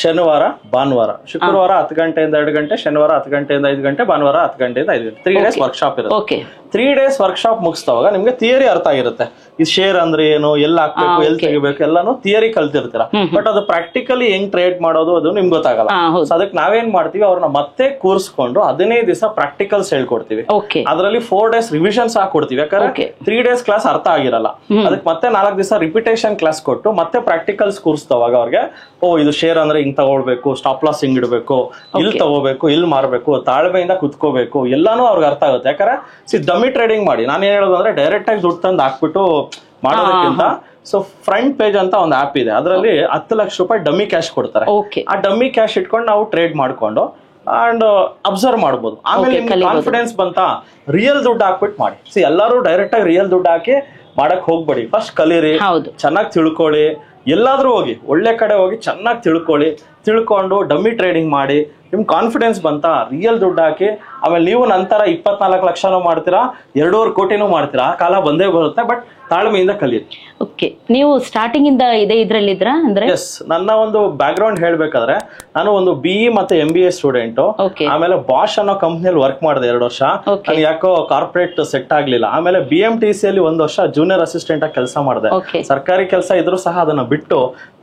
ಶನಿವಾರ ಭಾನುವಾರ, ಶುಕ್ರವಾರ 10 ಗಂಟೆಯಿಂದ 2 ಗಂಟೆ, ಶನಿವಾರ 10 ಗಂಟೆಯಿಂದ 5 ಗಂಟೆ, ಭಾನುವಾರ 10 ಗಂಟೆಯಿಂದ 5 ಗಂಟೆ. 3 ಡೇಸ್ ವರ್ಕ್ಶಾಪ್ ಇರುತ್ತೆ. 3 ಡೇಸ್ ವರ್ಕ್ಶಾಪ್ ಮುಗಿಸ್ತವಾಗ ನಿಮ್ಗೆ ಥಿಯರಿ ಅರ್ಥ ಆಗಿರುತ್ತೆ. ಈ ಶೇರ್ ಅಂದ್ರೆ ಏನು, ಎಲ್ಲ ಹಾಕ್ಬೇಕು, ಎಲ್ಲಿ ತೆಗಿಬೇಕು, ಎಲ್ಲಾನು ಥಿಯರಿ ಕಲ್ತಿರ್ತೀರ. ಬಟ್ ಅದು ಪ್ರಾಕ್ಟಿಕಲಿ ಹೆಂಗ್ ಟ್ರೇಡ್ ಮಾಡೋದು ಅದು ನಿಮ್ಗೆ ಗೊತ್ತಾಗಲ್ಲ. ಅದಕ್ಕೆ ನಾವೇನ್ ಮಾಡ್ತೀವಿ, ಅವ್ರನ್ನ ಮತ್ತೆ ಕೂರಿಸ್ಕೊಂಡು 15 ದಿವಸ ಪ್ರಾಕ್ಟಿಕಲ್ಸ್ ಹೇಳ್ಕೊಡ್ತೀವಿ. ಅದರಲ್ಲಿ 4 ಡೇಸ್ ರಿವಿಷನ್ಸ್ ಹಾಕೊಡ್ತೀವಿ. ಯಾಕಂದ್ರೆ 3 ಡೇಸ್ ಕ್ಲಾಸ್ ಅರ್ಥ ಆಗಿರಲ್ಲ. ಅದಕ್ಕೆ ಮತ್ತೆ 4 ದಿವಸ ರಿಪಿಟೇಷನ್ ಕ್ಲಾಸ್ ಕೊಟ್ಟು ಮತ್ತೆ ಪ್ರಾಕ್ಟಿಕಲ್ಸ್ ಕೂರಿಸ್ತವಾಗ ಅವ್ರಿಗೆ ಇದು ಶೇರ್ ಅಂದ್ರೆ ಹಿಂಗ್ ತಗೊಳ್ಬೇಕು, ಸ್ಟಾಪ್ ಲಾಸ್ ಹಿಂಗ್ ಇಡಬೇಕು, ಇಲ್ಲಿ ತಗೋಬೇಕು, ಇಲ್ಲಿ ಮಾರ್ಬೇಕು, ತಾಳ್ಮೆಯಿಂದ ಕುತ್ಕೋಬೇಕು, ಎಲ್ಲಾನು ಅವ್ರಿಗೆ ಅರ್ಥ ಆಗುತ್ತೆ. ಯಾಕಂದ್ರೆ ಡಮ್ಮಿ ಟ್ರೇಡಿಂಗ್ ಮಾಡಿ ನಾನು ಏನ್ ಹೇಳೋದು ಅಂದ್ರೆ ಡೈರೆಕ್ಟ್ ಆಗಿ ದುಡ್ಡು ತಂದು ಹಾಕ್ಬಿಟ್ಟು ಮಾಡೋದಕ್ಕಿಂತ ಸೊ ಫ್ರಂಟ್ ಪೇಜ್ ಅಂತ ಒಂದು ಆಪ್ ಇದೆ, ಅದರಲ್ಲಿ 10 ಲಕ್ಷ ರೂಪಾಯಿ ಡಮ್ಮಿ ಕ್ಯಾಶ್ ಕೊಡ್ತಾರೆ. ಆ ಡಮ್ಮಿ ಕ್ಯಾಶ್ ಇಟ್ಕೊಂಡು ನಾವು ಟ್ರೇಡ್ ಮಾಡ್ಕೊಂಡು ಅಂಡ್ ಅಬ್ಸರ್ವ್ ಮಾಡ್ಬೋದು. ಆಮೇಲೆ ಕಾನ್ಫಿಡೆನ್ಸ್ ಬಂತ ರಿಯಲ್ ದುಡ್ಡು ಹಾಕ್ಬಿಟ್ಟು ಮಾಡಿ. ಎಲ್ಲರೂ ಡೈರೆಕ್ಟ್ ಆಗಿ ರಿಯಲ್ ದುಡ್ಡು ಹಾಕಿ ಮಾಡಕ್ ಹೋಗ್ಬೇಡಿ. ಫಸ್ಟ್ ಕಲೀರಿ, ಚೆನ್ನಾಗಿ ತಿಳ್ಕೊಳ್ಳಿ, ಎಲ್ಲಾದ್ರೂ ಹೋಗಿ ಒಳ್ಳೆ ಕಡೆ ಹೋಗಿ ಚೆನ್ನಾಗಿ ತಿಳ್ಕೊಂಡು ಡಮ್ಮಿ ಟ್ರೇಡಿಂಗ್ ಮಾಡಿ. ನಿಮ್ ಕಾನ್ಫಿಡೆನ್ಸ್ ಬಂತ ರಿಯಲ್ ದುಡ್ಡು ಹಾಕಿ ಆಮೇಲೆ ನೀವು ನಂತರ 24 ಲಕ್ಷನೂ ಮಾಡ್ತೀರಾ, 2.5 ಕೋಟಿನೂ ಮಾಡ್ತೀರಾ. ಆ ಕಾಲ ಬಂದೇ ಬರುತ್ತೆ. ಬಟ್ ತಾಳ್ಮೆಯಿಂದ ಕಲಿಯಿರಿ. ಓಕೆ, ನೀವು ಸ್ಟಾರ್ಟಿಂಗ್ ಇಂದ ಇದ್ರಲ್ಲಿದ್ರ ಅಂದ್ರೆ? ಎಸ್, ನನ್ನ ಒಂದು ಬ್ಯಾಕ್ ಗ್ರೌಂಡ್ ಹೇಳ್ಬೇಕಾದ್ರೆ ನಾನು ಒಂದು BE ಮತ್ತೆ MBA ಸ್ಟೂಡೆಂಟ್. ಆಮೇಲೆ ಬಾಷ್ ಅನ್ನೋ ಕಂಪ್ನಿಯಲ್ಲಿ ವರ್ಕ್ ಮಾಡಿದೆ 2 ವರ್ಷ. ನಾನು ಯಾಕೋ ಕಾರ್ಪೊರೇಟ್ ಸೆಟ್ ಆಗ್ಲಿಲ್ಲ. ಆಮೇಲೆ BMTC ಅಲ್ಲಿ 1 ವರ್ಷ ಜೂನಿಯರ್ ಅಸಿಸ್ಟೆಂಟ್ ಆಗಿ ಕೆಲಸ ಮಾಡಿದೆ. ಸರ್ಕಾರಿ ಕೆಲಸ ಇದ್ರೂ ಸಹ ಅದನ್ನ ಬಿಟ್ಟು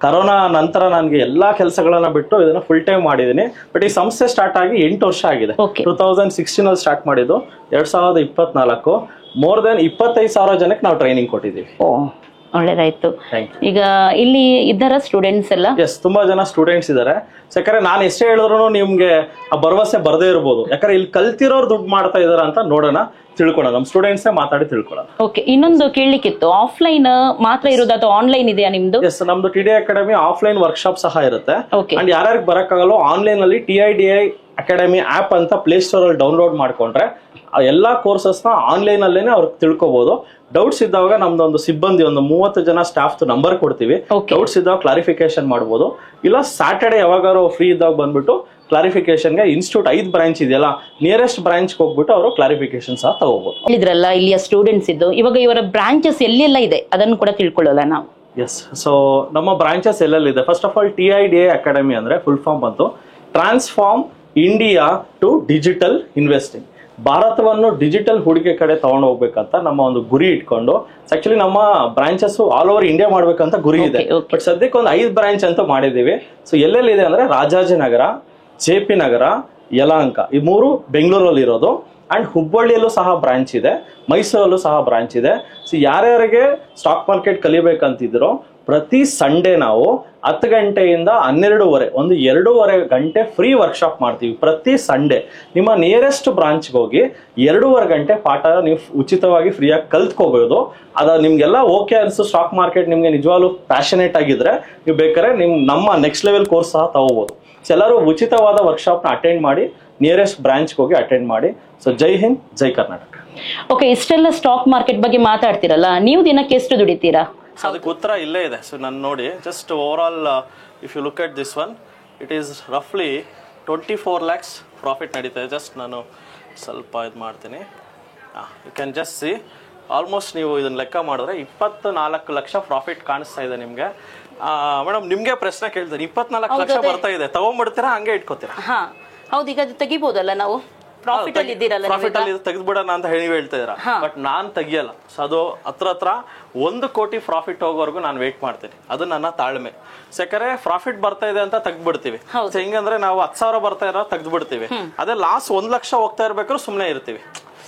ಕರೋನಾ ನಂತರ ನನಗೆ ಎಲ್ಲಾ ಕೆಲಸಗಳನ್ನ ಬಿಟ್ಟು ಇದನ್ನ ಫುಲ್ ಟೈಮ್ ಮಾಡಿದೀನಿ. ಬಟ್ ಈ ಸಂಸ್ಥೆ ಸ್ಟಾರ್ಟ್ ಆಗಿ 8 ವರ್ಷ ಆಗಿದೆ. 2016 ಅಲ್ಲಿ ಸ್ಟಾರ್ಟ್ ಮಾಡಿದ್ದು. 2024 ಮೋರ್ ದೆನ್ 25,000 ಜನಕ್ಕೆ ನಾವು ಟ್ರೈನಿಂಗ್ ಕೊಟ್ಟಿದ್ದೀವಿ. ಒಳ್ಳೇದಾಯ್ತು. ಈಗ ಇಲ್ಲಿ ಇದ್ದಾರ ಸ್ಟೂಡೆಂಟ್ಸ್ ಎಲ್ಲ? ಎಸ್, ತುಂಬಾ ಜನ ಸ್ಟೂಡೆಂಟ್ಸ್ ಇದಾರೆ. ಯಾಕಂದ್ರೆ ನಾನು ಎಷ್ಟೇ ಹೇಳಿದ್ರು ನಿಮ್ಗೆ ಆ ಭರವಸೆ ಬರದೇ ಇರ್ಬೋದು. ಯಾಕಂದ್ರೆ ಇಲ್ಲಿ ಕಲ್ತಿರೋರು ದುಡ್ಡು ಮಾಡ್ತಾ ಇದಾರ ಅಂತ ನೋಡೋಣ, ತಿಳ್ಕೊಳ್ಳೋಣ. ನಮ್ಮ ಸ್ಟೂಡೆಂಟ್ಸ್ ಮಾತಾಡಿ ತಿಳ್ಕೊಳ್ಳೋಣ. ಓಕೆ, ಇನ್ನೊಂದು ಕೇಳಲಿಕ್ಕಿತ್ತು, ಆಫ್ಲೈನ್ ಮಾತ್ರ ಇರೋದು ಅಥವಾ ಆನ್ಲೈನ್ ಇದೆಯಾ ನಿಮ್ದು? ಎಸ್, ನಮ್ದು TDI ಅಕಾಡೆಮಿ ಆಫ್ಲೈನ್ ವರ್ಕ್ಶಾಪ್ ಸಹ ಇರುತ್ತೆ. ಅಂಡ್ ಯಾರ್ಯಾರಿಗೆ ಬರಕ್ಕಾಗಲ್ಲ ಆನ್ಲೈನ್ ಅಲ್ಲಿ TIDI ಅಕಾಡೆಮಿ ಆಪ್ ಅಂತ ಪ್ಲೇ ಸ್ಟೋರ್ ಅಲ್ಲಿ ಡೌನ್ಲೋಡ್ ಮಾಡ್ಕೊಂಡ್ರೆ ಎಲ್ಲಾ ಕೋರ್ಸಸ್ ನ ಆನ್ಲೈನ್ ಅಲ್ಲೇನೆ ಅವ್ರಿಗೆ ತಿಳ್ಕೊಬಹುದು. ಡೌಟ್ಸ್ ಇದ್ದಾಗ ನಮ್ದೊಂದು ಸಿಬ್ಬಂದಿ 30 ಜನ ಸ್ಟಾಫ್ ನಂಬರ್ ಕೊಡ್ತೀವಿ. ಡೌಟ್ಸ್ ಇದ್ದಾಗ ಕ್ಲಾರಿಫಿಕೇಶನ್ ಮಾಡಬಹುದು. ಇಲ್ಲ ಸ್ಯಾಟರ್ಡೆ ಯಾವಾಗಾರು ಫ್ರೀ ಇದ್ದಾಗ ಬಂದ್ಬಿಟ್ಟು ಕ್ಲಾರಿಫಿಕೇಶನ್ಗೆ ಇನ್ಸ್ಟಿಟ್ಯೂಟ್ 5 ಬ್ರಾಂಚ್ ಇದೆಯಲ್ಲ, ನಿಯರೆಸ್ಟ್ ಬ್ರಾಂಚ್ ಹೋಗ್ಬಿಟ್ಟು ಅವರು ಕ್ಲಾರಿಫಿಕೇಶನ್ ಸಹ ತಗೋಬಹುದು. ಇದ್ರಲ್ಲ ಇಲ್ಲಿಯ ಸ್ಟೂಡೆಂಟ್ಸ್ ಇದ್ದು ಇವಾಗ ಇವರ ಬ್ರಾಂಚಸ್ ಎಲ್ಲೆಲ್ಲ ಇದೆ ಅದನ್ನು ಕೂಡ ತಿಳ್ಕೊಳ್ಳೋಲ್ಲ ನಾವು. ಎಸ್, ಸೊ ನಮ್ಮ ಬ್ರಾಂಚಸ್ ಎಲ್ಲೆಲ್ಲಿದೆ? First of all TIDI academy ಅಂದ್ರೆ ಫುಲ್ ಫಾರ್ಮ್ ಬಂತು transform India to digital investing. ಭಾರತವನ್ನು ಡಿಜಿಟಲ್ ಹೂಡಿಕೆ ಕಡೆ ತಗೊಂಡು ಹೋಗ್ಬೇಕಂತ ನಮ್ಮ ಒಂದು ಗುರಿ ಇಟ್ಕೊಂಡು ಆಕ್ಚುಲಿ ನಮ್ಮ ಬ್ರಾಂಚಸ್ ಆಲ್ ಓವರ್ ಇಂಡಿಯಾ ಮಾಡ್ಬೇಕಂತ ಗುರಿ ಇದೆ. ಬಟ್ ಸದ್ಯಕ್ಕೆ ಒಂದು 5 ಬ್ರಾಂಚ್ ಅಂತ ಮಾಡಿದೀವಿ. ಸೊ ಎಲ್ಲೆಲ್ಲಿದೆ ಅಂದ್ರೆ ರಾಜಾಜಿನಗರ, JP ನಗರ, ಯಲಹಂಕ, ಈ 3 ಬೆಂಗಳೂರಲ್ಲಿ ಇರೋದು. ಅಂಡ್ ಹುಬ್ಬಳ್ಳಿಯಲ್ಲೂ ಸಹ ಬ್ರಾಂಚ್ ಇದೆ, ಮೈಸೂರಲ್ಲೂ ಸಹ ಬ್ರಾಂಚ್ ಇದೆ. ಸೊ ಯಾರ್ಯಾರಿಗೆ ಸ್ಟಾಕ್ ಮಾರ್ಕೆಟ್ ಕಲಿಬೇಕಂತಿದ್ರು ಪ್ರತಿ ಸಂಡೇ ನಾವು 10 ಗಂಟೆಯಿಂದ 12:30 ಒಂದು 2.5 ಗಂಟೆ ಫ್ರೀ ವರ್ಕ್ಶಾಪ್ ಮಾಡ್ತೀವಿ ಪ್ರತಿ ಸಂಡೇ. ನಿಮ್ಮ ನಿಯರೆಸ್ಟ್ ಬ್ರಾಂಚ್ಗೆ ಹೋಗಿ 2.5 ಗಂಟೆ ಪಾಠ ನೀವು ಉಚಿತವಾಗಿ ಫ್ರೀಯಾಗಿ ಕಲ್ತ್ಕೋಬಹುದು. ಅದ ನಿಮ್ಗೆಲ್ಲ ಓಕೆ ಅನ್ಸು, ಸ್ಟಾಕ್ ಮಾರ್ಕೆಟ್ ನಿಮ್ಗೆ ನಿಜವಾಗ್ಲೂ ಪ್ಯಾಷನೇಟ್ ಆಗಿದ್ರೆ ನೀವು ಬೇಕಾದ್ರೆ ನಮ್ಮ ನೆಕ್ಸ್ಟ್ ಲೆವೆಲ್ ಕೋರ್ಸ್ ಸಹ ತಗೋಬಹುದು. ಸೊ ಎಲ್ಲರೂ ಉಚಿತವಾದ ವರ್ಕ್ಶಾಪ್ ನ ಅಟೆಂಡ್ ಮಾಡಿ, ನಿಯರೆಸ್ಟ್ ಬ್ರಾಂಚ್ಗೆ ಹೋಗಿ ಅಟೆಂಡ್ ಮಾಡಿ. ಸೊ ಜೈ ಹಿಂದ್, ಜೈ ಕರ್ನಾಟಕ. ಓಕೆ, ಇಷ್ಟೆಲ್ಲ ಸ್ಟಾಕ್ ಮಾರ್ಕೆಟ್ ಬಗ್ಗೆ ಮಾತಾಡ್ತಿರಲ್ಲ, ನೀವು ದಿನಕ್ಕೆ ಎಷ್ಟು ದುಡಿತೀರಾ? ಅದಕ್ಕೆ ಉತ್ತರ ಇಲ್ಲೇ ಇದೆ. ಸೊ ನಾನು ನೋಡಿ just over all if you look at this one, it is ರಫ್ಲಿ 24 lakhs ಪ್ರಾಫಿಟ್ ನಡೀತಾ ಇದೆ. ಜಸ್ಟ್ ನಾನು ಸ್ವಲ್ಪ ಇದು ಮಾಡ್ತೀನಿ. You can just see almost ನೀವು ಇದನ್ನ ಲೆಕ್ಕ ಮಾಡಿದ್ರೆ 24 ಲಕ್ಷ ಪ್ರಾಫಿಟ್ ಕಾಣಿಸ್ತಾ ಇದೆ ನಿಮ್ಗೆ. ಮೇಡಮ್ ನಿಮ್ಗೆ ಪ್ರಶ್ನೆ ಕೇಳ್ತೀನಿ, 24 ಲಕ್ಷ ಬರ್ತಾ ಇದೆ, ತಗೊಂಡ್ಬಿಡ್ತೀರಾ ಹಂಗೆ ಇಟ್ಕೋತೀರಾ? ಹೌದು, ಈಗ ಅದು ತೆಗಿಬಹುದಲ್ಲ ನಾವು? ಪ್ರಾಫಿಟ್ ಅಲ್ಲಿ ಇದ್ದೀರಲ್ಲ, ಪ್ರಾಫಿಟ್ ಅಲ್ಲಿ ತೆಗೆದ್ಬಿಡೋಣ ಅಂತ ಹೇಳಿ ಹೇಳ್ತಾ ಇದ್ದೀರಾ. But non ತೆಗಿಯಲ್ಲ. ಸೊ ಅದು ಹತ್ರ 1 ಕೋಟಿ ಪ್ರಾಫಿಟ್ ಹೋಗೋವರೆಗೂ ನಾನು ವೇಟ್ ಮಾಡ್ತೀನಿ. ಅದು ನನ್ನ ತಾಳ್ಮೆ. ಯಾಕಂದ್ರೆ ಪ್ರಾಫಿಟ್ ಬರ್ತಾ ಇದೆ ಅಂತ ತೆಗ್ದ್ಬಿಡ್ತೀವಿ. ಹೆಂಗಂದ್ರೆ ನಾವು 10,000 ಬರ್ತಾ ಇರೋ ತೆಗ್ದ್ಬಿಡ್ತೀವಿ. ಅದೇ ಲಾಸ್ 1 ಲಕ್ಷ ಹೋಗ್ತಾ ಇರ್ಬೇಕಾದ್ರೆ ಸುಮ್ನೆ ಇರ್ತೀವಿ.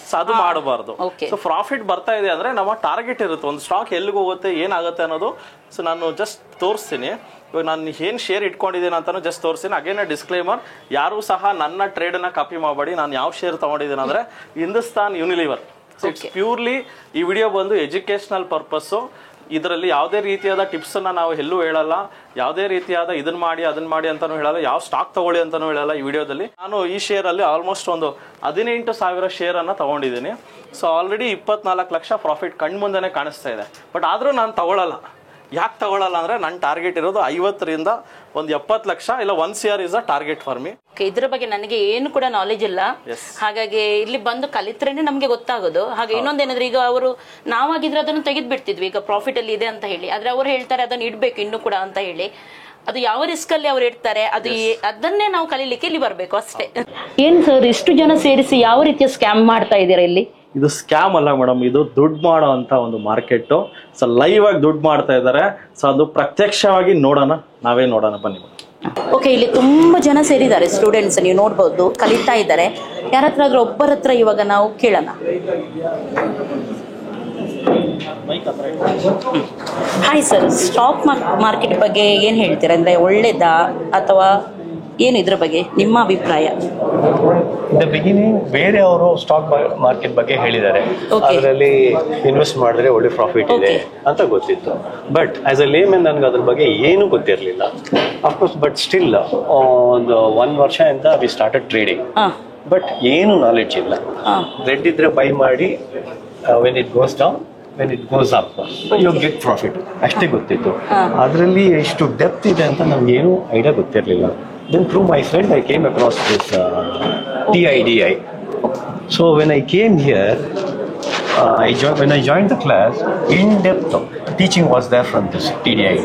ಸೊ ಅದು ಮಾಡಬಾರ್ದು. ಸೊ ಪ್ರಾಫಿಟ್ ಬರ್ತಾ ಇದೆ ಅಂದ್ರೆ ನಮ್ಮ ಟಾರ್ಗೆಟ್ ಇರುತ್ತೆ, ಒಂದು ಸ್ಟಾಕ್ ಎಲ್ಲಿಗೆ ಹೋಗುತ್ತೆ, ಏನಾಗುತ್ತೆ ಅನ್ನೋದು. ಸೊ ನಾನು ಜಸ್ಟ್ ತೋರಿಸ್ತೀನಿ. ಇವಾಗ ನಾನು ಏನ್ ಶೇರ್ ಇಟ್ಕೊಂಡಿದ್ದೀನಿ ಅಂತಾನು ಜಸ್ಟ್ ತೋರಿಸ್ತೀನಿ. ಅಗೇನ್ ಡಿಸ್ಕ್ಲೇಮರ್, ಯಾರು ಸಹ ನನ್ನ ಟ್ರೇಡ್ ನ ಕಾಪಿ ಮಾಡಬೇಡಿ. ನಾನು ಯಾವ ಶೇರ್ ತಗೊಂಡಿದ್ದೀನಿ ಅಂದ್ರೆ ಹಿಂದೂಸ್ತಾನ್ ಯೂನಿಲಿವರ್. ಇಟ್ಸ್ ಪ್ಯೂರ್ಲಿ ಈ ವಿಡಿಯೋ ಬಂದು ಎಜುಕೇಶನಲ್ ಪರ್ಪಸ್. ಇದರಲ್ಲಿ ಯಾವುದೇ ರೀತಿಯಾದ ಟಿಪ್ಸ್ ಅನ್ನ ನಾವು ಎಲ್ಲೂ ಹೇಳಲ್ಲ, ಯಾವುದೇ ರೀತಿಯಾದ ಇದನ್ನ ಮಾಡಿ ಅದನ್ನ ಮಾಡಿ ಅಂತಾನು ಹೇಳಲ್ಲ, ಯಾವ ಸ್ಟಾಕ್ ತಗೊಳ್ಳಿ ಅಂತಾನು ಹೇಳಲ್ಲ. ಈ ವಿಡಿಯೋದಲ್ಲಿ ನಾನು ಈ ಶೇರ್ ಅಲ್ಲಿ ಆಲ್ಮೋಸ್ಟ್ ಒಂದು 18,000 ಶೇರ್ ಅನ್ನ ತಗೊಂಡಿದ್ದೀನಿ. ಸೊ ಆಲ್ರೆಡಿ 24 ಲಕ್ಷ ಪ್ರಾಫಿಟ್ ಕಣ್ಮುಂದೆನೆ ಕಾಣಿಸ್ತಾ ಇದೆ. ಬಟ್ ಆದ್ರೂ ನಾನು ತಗೊಳ್ಳಲ್ಲ. ಯಾಕೆ ತಗೊಳ್ಳಲ್ಲ ಅಂದ್ರೆ ನನ್ನ ಟಾರ್ಗೆಟ್ ಇರೋದು 50ರಿಂದ 70 ಲಕ್ಷ, ಇಲ್ಲ 1 CR is a target for me. ಇದ್ರ ಬಗ್ಗೆ ನನಗೆ ಏನು ಕೂಡ ನಾಲೆಜ್ ಇಲ್ಲ, ಹಾಗಾಗಿ ಇಲ್ಲಿ ಬಂದು ಕಲಿತ್ರೇನೆ ನಮ್ಗೆ ಗೊತ್ತಾಗೋದು. ಹಾಗೆ ಇನ್ನೊಂದೇನಂದ್ರೆ, ಈಗ ಅವರು ನಾವಾಗಿದ್ರೆ ಅದನ್ನು ತೆಗೆದು ಬಿಡ್ತಿದ್ವಿ, ಈಗ ಪ್ರಾಫಿಟ್ ಅಲ್ಲಿ ಇದೆ ಅಂತ ಹೇಳಿ. ಆದ್ರೆ ಅವ್ರು ಹೇಳ್ತಾರೆ ಅದನ್ನ ಇಡ್ಬೇಕು ಇನ್ನು ಕೂಡ ಅಂತ ಹೇಳಿ. ಅದು ಯಾವ ರಿಸ್ಕ್ ಅಲ್ಲಿ ಅವ್ರು ಇಡ್ತಾರೆ, ಅದನ್ನೇ ನಾವು ಕಲೀಲಿಕ್ಕೆ ಇಲ್ಲಿ ಬರ್ಬೇಕು ಅಷ್ಟೇ. ಏನ್ ಸರ್ ಇಷ್ಟು ಜನ ಸೇರಿಸಿ ಯಾವ ರೀತಿಯ ಸ್ಕ್ಯಾಮ್ ಮಾಡ್ತಾ ಇದ್ದೀರಾ ಇಲ್ಲಿ? ಇದು ಸ್ಕ್ಯಾಮ್ ಅಲ್ಲ ಮೇಡಮ್, ಇದು ದುಡ್ಡು ಮಾಡೋ ಅಂತ ಒಂದು ಮಾರ್ಕೆಟ್. ಸೊ ಲೈವ್ ಆಗಿ ದುಡ್ಡು ಮಾಡ್ತಾ ಇದ್ದಾರೆ. ಸೊ ಅದು ಪ್ರತ್ಯಕ್ಷವಾಗಿ ನಾವೇ ನೋಡೋಣ ಬನ್ನಿ. ಓಕೆ, ಇಲ್ಲಿ ತುಂಬಾ ಜನ ಸೇರಿದ್ದಾರೆ ಸ್ಟೂಡೆಂಟ್ಸ್, ನೀವು ನೋಡ್ಬೋದು ಕಲಿತಾ ಇದ್ದಾರೆ. ಯಾರ ಹತ್ರ ಆದ್ರೂ ಒಬ್ಬರ ಹತ್ರ ಇವಾಗ ನಾವು ಕೇಳೋಣ. ಹಾಯ್ ಸರ್, ಸ್ಟಾಕ್ ಮಾರ್ಕೆಟ್ ಬಗ್ಗೆ ಏನ್ ಹೇಳ್ತೀರಾ? ಅಂದ್ರೆ ಒಳ್ಳೇದಾ ಅಥವಾ ಏನು ಇದ್ರ ಬಗ್ಗೆ ನಿಮ್ಮ ಅಭಿಪ್ರಾಯ? ದ ಬಿಗಿನಿಂಗ್ ಬೇರೆ ಅವರು ಸ್ಟಾಕ್ ಮಾರ್ಕೆಟ್ ಬಗ್ಗೆ ಹೇಳಿದ್ದಾರೆ, ಅದರಲ್ಲಿ ಇನ್ವೆಸ್ಟ್ ಮಾಡಿದ್ರೆ ಒಳ್ಳೆ ಪ್ರಾಫಿಟ್ ಇದೆ ಅಂತ ಗೊತ್ತಿತ್ತು. ಬಟ್ ಆಸ್ ಅ ಲೇಮನ್ ನನ್ಗೆ ಅದ್ರ ಬಗ್ಗೆ ಏನೂ ಗೊತ್ತಿರಲಿಲ್ಲ. ಅಫ್ಕೋರ್ಸ್ ಬಟ್ ಸ್ಟಿಲ್ ಒಂದು 1 ವರ್ಷ ಇಂದ ವಿ ಸ್ಟಾರ್ಟೆಡ್ ಟ್ರೇಡಿಂಗ್. ಬಟ್ ಏನು ನಾಲೆಡ್ಜ್ ಇಲ್ಲ. ರೆಡ್ ಇದ್ರೆ ಬೈ ಮಾಡಿ, when it goes down, when it goes up you get profit ಅಷ್ಟೇ ಗೊತ್ತಿತ್ತು. ಅದರಲ್ಲಿ ಎಷ್ಟು ಡೆಪ್ತ್ ಇದೆ ಅಂತ ನಮ್ಗೆ ಏನು ಐಡಿಯಾ ಗೊತ್ತಿರಲಿಲ್ಲ. Then through my friend I came across this TIDI. So when I came here, when I joined the class, in-depth teaching was there from this TDI.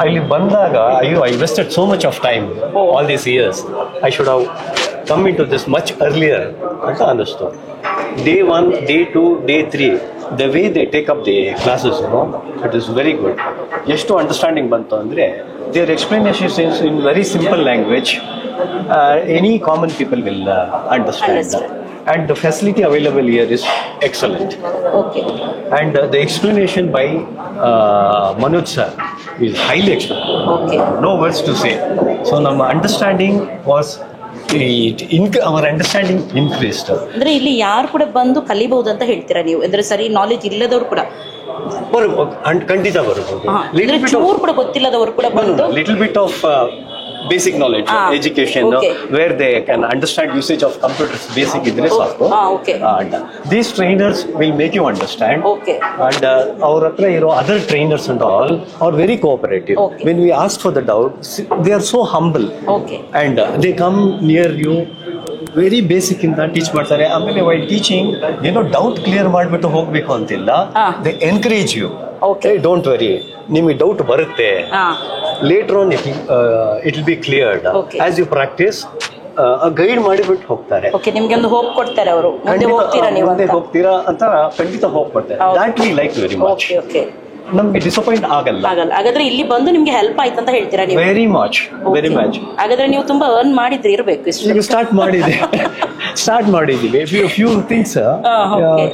ಅಲ್ಲಿ ಬಂದಾಗ I wasted so much of time all these years. I should have come into this much earlier ಅಂತ ಅನ್ನಿಸ್ತು. Day 1, day 2, day 3, the way they take up the classes, it is very good. ಎಷ್ಟು understanding ಬಂತು ಅಂದರೆ their explanation is in very simple language. Any common people will understand. And the facility available here is excellent. Okay. And the explanation by Manoj sir is highly excellent. Okay. No words to say. So our understanding was our understanding increased. ಅಂದ್ರೆ ಇಲ್ಲಿ ಯಾರು ಕೂಡ ಬಂದು ಕಲಿಬಹುದು ಅಂತ ಹೇಳ್ತೀರಾ ನೀವು? ಅಂದ್ರೆ ಸರಿ ನಾಲೆಜ್ ಇಲ್ಲದವರು ಕೂಡ ಖಂಡಿತ ಬರಬಹುದು. ಚೂರು ಕೂಡ ಗೊತ್ತಿಲ್ಲದವರು ಕೂಡ ಬಂದು little bit of basic knowledge, education, where they can understand usage of computers, basic idre saku. And these trainers will make you understand. And our hatra iro other trainers and all are very cooperative. When we ask for the doubt, they are so humble. And they come near you, very basic ಇಂದ teach ಮಾಡ್ತಾರೆ. ಆಮೇಲೆ while teaching ಏನೋ doubt clear ಮಾಡಿಬಿಟ್ಟು ಹೋಗ್ಬೇಕು ಅಂತಿಲ್ಲ. They encourage you. Don't worry, ನಿಮಗೆ doubt ಬರುತ್ತೆ, later on it will be cleared as you practice. Guide ಮಾಡಿಬಿಟ್ಟು ಹೋಗ್ತಾರೆ. ನಿಮ್ಗೆ ಒಂದು ಹೋಪ್ ಕೊಡ್ತಾರೆ ಅವರು, ಮುಂದೆ ಹೋಗ್ತೀರಾ ಅಂತ ಖಂಡಿತ ಹೋಪ್ ಕೊಡ್ತಾರೆ. ದಾಟ್ ವಿ ಲೈಕ್ ವೆರಿ ಮಚ್. ನಮ್ಗೆ ಡಿಸಪಾಯಿಂಟ್ ಆಗಲ್ಲ. ಹಾಗಾದ್ರೆ ಇಲ್ಲಿ ಬಂದು ನಿಮ್ಗೆ ಹೆಲ್ಪ್ ಆಯ್ತು ಅಂತ ಹೇಳ್ತೀರಾ ನೀವು? Very much. ಹಾಗಾದ್ರೆ ನೀವು ತುಂಬಾ ಅರ್ನ್ ಮಾಡಿದ್ರಿ ಇರಬೇಕು. ಸ್ಟಾರ್ಟ್ ಮಾಡಿದ್ದೀವಿ. ಫ್ಯೂ ಥಿಂಗ್ಸ್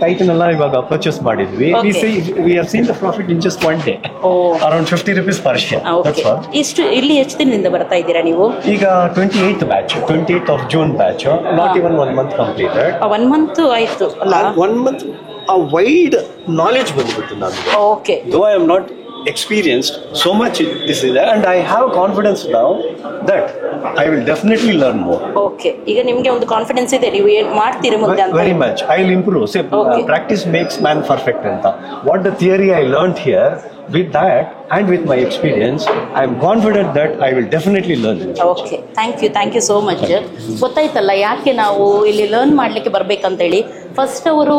ಟೈಟನ್ ಎಲ್ಲ ಇವಾಗ ಪರ್ಚೇಸ್ ಮಾಡಿದ್ವಿ. We have seen the profit in just 1 day, around 50 rupees per share. ಇಷ್ಟು ಇಲ್ಲಿ ಎಷ್ಟು ದಿನದಿಂದ ಬರ್ತಾ ಇದ್ದೀರಾ ನೀವು? ಈಗ 28th batch, 28th of June batch, not even 1 month completed. 1 month ಆಯ್ತು ಅಲ್ಲ? 1 month a wide knowledge ಬಂದ್ಬಿಟ್ಟು ನನಗೆ. Though I am not experienced so much this is there, and I have confidence now that I will definitely learn more. ಈಗ ನಿಮಗೆ ಒಂದು confidence ಇದೆ, ನೀವು ಏನು ಮಾಡ್ತೀರಿ ಮುಂದೆ ಅಂತ? Very much. I will improve. Say practice makes man perfect ಅಂತ. What the theory I learned here, with that and with my experience, I am confident that I will definitely learn it. Thank you so much. ಗೊತ್ತಾಯ್ತಲ್ಲ ಯಾಕೆ ನಾವು ಇಲ್ಲಿ learn ಮಾಡ್ಲಿಕ್ಕೆ ಬರ್ಬೇಕಂತ ಹೇಳಿ. First ಅವರು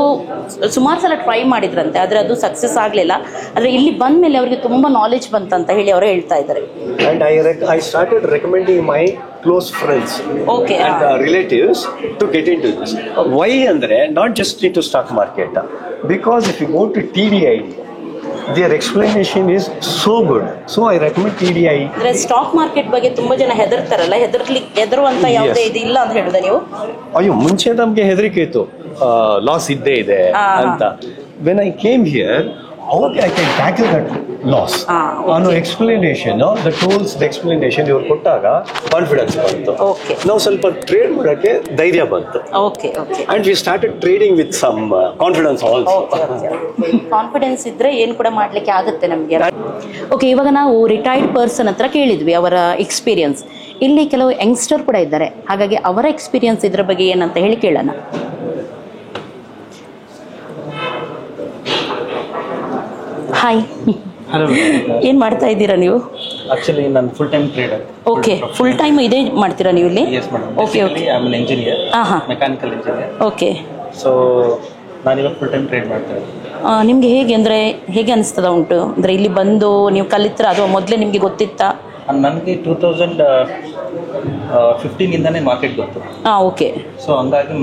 ಸುಮಾರು ಸಲ ಟ್ರೈ ಮಾಡಿದ್ರಂತೆ, ಆದರೆ ಅದು ಸಕ್ಸಸ್ ಆಗಲಿಲ್ಲ. ಆದರೆ ಇಲ್ಲಿ ಬಂದ ಮೇಲೆ ಅವರಿಗೆ ತುಂಬಾ ನಾಲೆಜ್ ಬಂತಂತ ಹೇಳಿ ಅವರು ಹೇಳ್ತಾ ಇದ್ದಾರೆ. And I started recommending my close friends and relatives to get into this. Why andre not just into stock market, because if you go to TDI, their explanation is so good. So I recommend TDI. ಅಂದ್ರೆ stock market ಬಗ್ಗೆ ತುಂಬಾ ಜನ ಹೆದರ್ತಾರಲ್ಲ, ಹೆದರುವಂತ ಯಾವುದೇ ಇದು ಇಲ್ಲ ಅಂತ ಹೇಳಿದ ನೀವು? ಅಯ್ಯೋ, ಮುಂಚೆ ನಮ್ಗೆ ಹೆದರಿಕೆ ಇತ್ತು, ಲಾಸ್ ಇದ್ದೇ ಇದೆ ಅಂತ. When I came here, how I can tackle that loss? ಅನ್ನೋ explanation, the tools, the explanation ಇವ್ರು ಕೊಟ್ಟಾಗ ಕಾನ್ಫಿಡೆನ್ಸ್ ಬಂತು. ನಾವು ಸ್ವಲ್ಪ ಟ್ರೇಡ್ ಮಾಡೋಕ್ಕೆ ಧೈರ್ಯ ಬಂತು. And we started trading with some confidence also. Confidence ಇದ್ರೆ ಏನು ಕೂಡ ಮಾಡ್ಲಿಕ್ಕೆ ಆಗುತ್ತೆ ನಮಗೆ. ಇವಾಗ ನಾವು ರಿಟೈರ್ಡ್ ಪರ್ಸನ್ ಹತ್ರ ಕೇಳಿದ್ವಿ ಅವರ ಎಕ್ಸ್ಪೀರಿಯನ್ಸ್. ಇಲ್ಲಿ ಕೆಲವು ಯಂಗ್ಸ್ಟರ್ ಕೂಡ ಇದ್ದಾರೆ, ಹಾಗಾಗಿ ಅವರ ಎಕ್ಸ್ಪೀರಿಯನ್ಸ್ ಇದ್ರ ಬಗ್ಗೆ ಏನಂತ ಹೇಳಿ ಕೇಳೋಣ. ಹಾಯ್, ಏನ್ ಮಾಡ್ತಾ ಇದ್ದೀರಾ ನೀವು? ಆಕ್ಚುಲಿ ನಾನು full time trader. Full time ಇದೇ ಮಾಡ್ತೀರಾ ನೀವು ಇಲ್ಲಿ? S madam. I am an engineer, mechanical engineer. So ನಾನು ಇವಾಗ ಫುಲ್ ಟೈಮ್ ಟ್ರೇಡ್ ಮಾಡ್ತಾ ಇದ್ದೀನಿ. ನಿಮ್ಗೆ ಹೇಗೆ ಅನಿಸ್ತದ ಉಂಟು? ಅಂದ್ರೆ ಇಲ್ಲಿ ಬಂದು ನೀವು ಕಲಿತ್ರ ಅಥವಾ ಮೊದಲೇ ನಿಮ್ಗೆ ಗೊತ್ತಿತ್ತಾ? ನನಗೆ 2015 ಮಾರ್ಕೆಟ್ ಗೊತ್ತು. ಓಕೆ. ಸೊ ಹಂಗಾಗಿ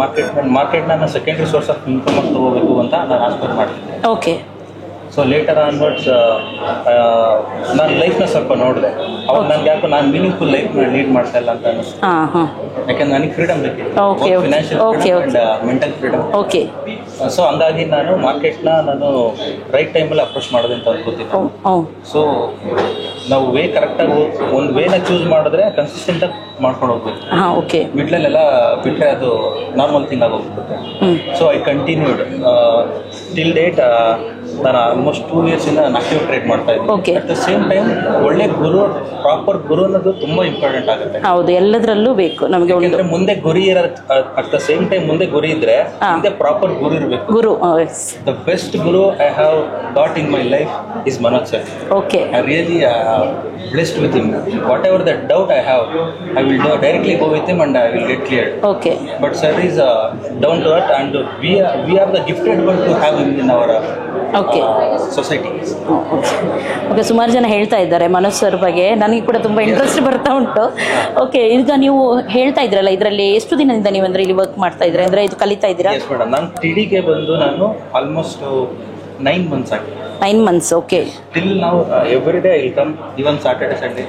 ಮಾರ್ಕೆಟ್ನ ನಾನು ಸೆಕೆಂಡ್ರಿ ಸೋರ್ಸ್ ಆಫ್ ಇನ್ಕಮ್ ಆಗಿ ತಗೋಬೇಕು ಅಂತ ನಾನು ಆಸ್ಪೈರ್ ಮಾಡ್ತಿದ್ದೆ. ಓಕೆ. ಸೊ ಲೇಟರ್ ಆನ್ವರ್ಡ್ಸ್ ನಾನು ಲೈಫ್ನ ಸ್ವಲ್ಪ ನೋಡಿದೆ. ಅವಾಗ ನನಗೆ ಯಾಕೋ ನಾನು ಮೀನಿಂಗ್ಫುಲ್ ಲೈಫ್ನ ಲೀಡ್ ಮಾಡ್ತಾ ಇಲ್ಲ ಅಂತ ಅನಿಸ್ತು. ಯಾಕಂದ್ರೆ ನನಗೆ ಫ್ರೀಡಮ್ ಬೇಕಿತ್ತು, financial freedom and mental freedom. Okay. So ಹಂಗಾಗಿ ನಾನು ಮಾರ್ಕೆಟ್ನ ರೈಟ್ ಟೈಮಲ್ಲಿ ಅಪ್ರೋಚ್ ಮಾಡೋದು ಅಂತ ಗೊತ್ತಿತ್ತು. ಸೊ ನಾವು ವೇ ಕರೆಕ್ಟಾಗಿ ಒಂದು ವೇನ ಚೂಸ್ ಮಾಡಿದ್ರೆ ಕನ್ಸಿಸ್ಟೆಂಟಾಗಿ ಮಾಡ್ಕೊಂಡು ಹೋಗ್ಬೇಕು. ಓಕೆ. ಮಿಡ್ಲಲ್ಲೆಲ್ಲ ಬಿಟ್ಟರೆ ಅದು ನಾರ್ಮಲ್ ಥಿಂಗ್ ಆಗೋಗ್ಬಿಡುತ್ತೆ. So I continued till date. ನಾನು ಆಲ್ಮೋಸ್ಟ್ 2 yearsಯಿಂದ ನಾನು ಆಕ್ಟಿವ್ ಟ್ರೇಡ್ ಮಾಡ್ತಾ ಇದ್ದೀನಿ. ಅಟ್ ದ ಸೇಮ್ ಟೈಮ್ ಒಳ್ಳೆ ಗುರು, ಪ್ರಾಪರ್ ಗುರು ಅನ್ನೋದು ತುಂಬಾ ಇಂಪಾರ್ಟೆಂಟ್ ಆಗುತ್ತೆ. ಹೌದು, ಎಲ್ಲದರಲ್ಲೂ ಬೇಕು ನಮಗೆ. ಯಾಕಂದ್ರೆ ಮುಂದೆ ಗುರಿ ಇರೋ, ಅಟ್ ದ ಸೇಮ್ ಟೈಮ್ ಮುಂದೆ ಗುರಿ ಇದ್ರೆ ಮುಂದೆ ಪ್ರಾಪರ್ ಗುರು ಇರಬೇಕು. ಗುರು, the best guru I have got in my life is Manoj sir. Okay. I really blessed with him. Whatever the doubt I have, I will directly go with him and I will get cleared. Okay. But sir is down to earth, and we are the gifted one to have him in our society. Okay. ಸುಮಾರು ಜನ ಹೇಳ್ತಾ ಇದ್ದಾರೆ Manoj sir ಬಗ್ಗೆ. ನನಗೆ ಕೂಡ ತುಂಬಾ interest ಬರ್ತಾ ಉಂಟು. ಓಕೆ. ಈಗ ನೀವು ಹೇಳ್ತಾ ಇದ್ರಲ್ಲ, ಇದರಲ್ಲಿ ಎಷ್ಟು ದಿನದಿಂದ ನೀವು ಅಂದ್ರೆ ಇಲ್ಲಿ ವರ್ಕ್ ಮಾಡ್ತಾ ಇದ್ರೆ, ಅಂದ್ರೆ ಇದು ಕಲಿತಾ ಇದ್ದೀರಾ? Yes madam. ನಾನು ಟಿಡಿಗೆ ಬಂದು ನಾನು ಆಲ್ಮೋಸ್ಟ್ 9 months ಆಗಿದೆ. 9 months. ಓಕೆ. ಟಿಲ್ ನಾವು every day I will come, even Saturday Sunday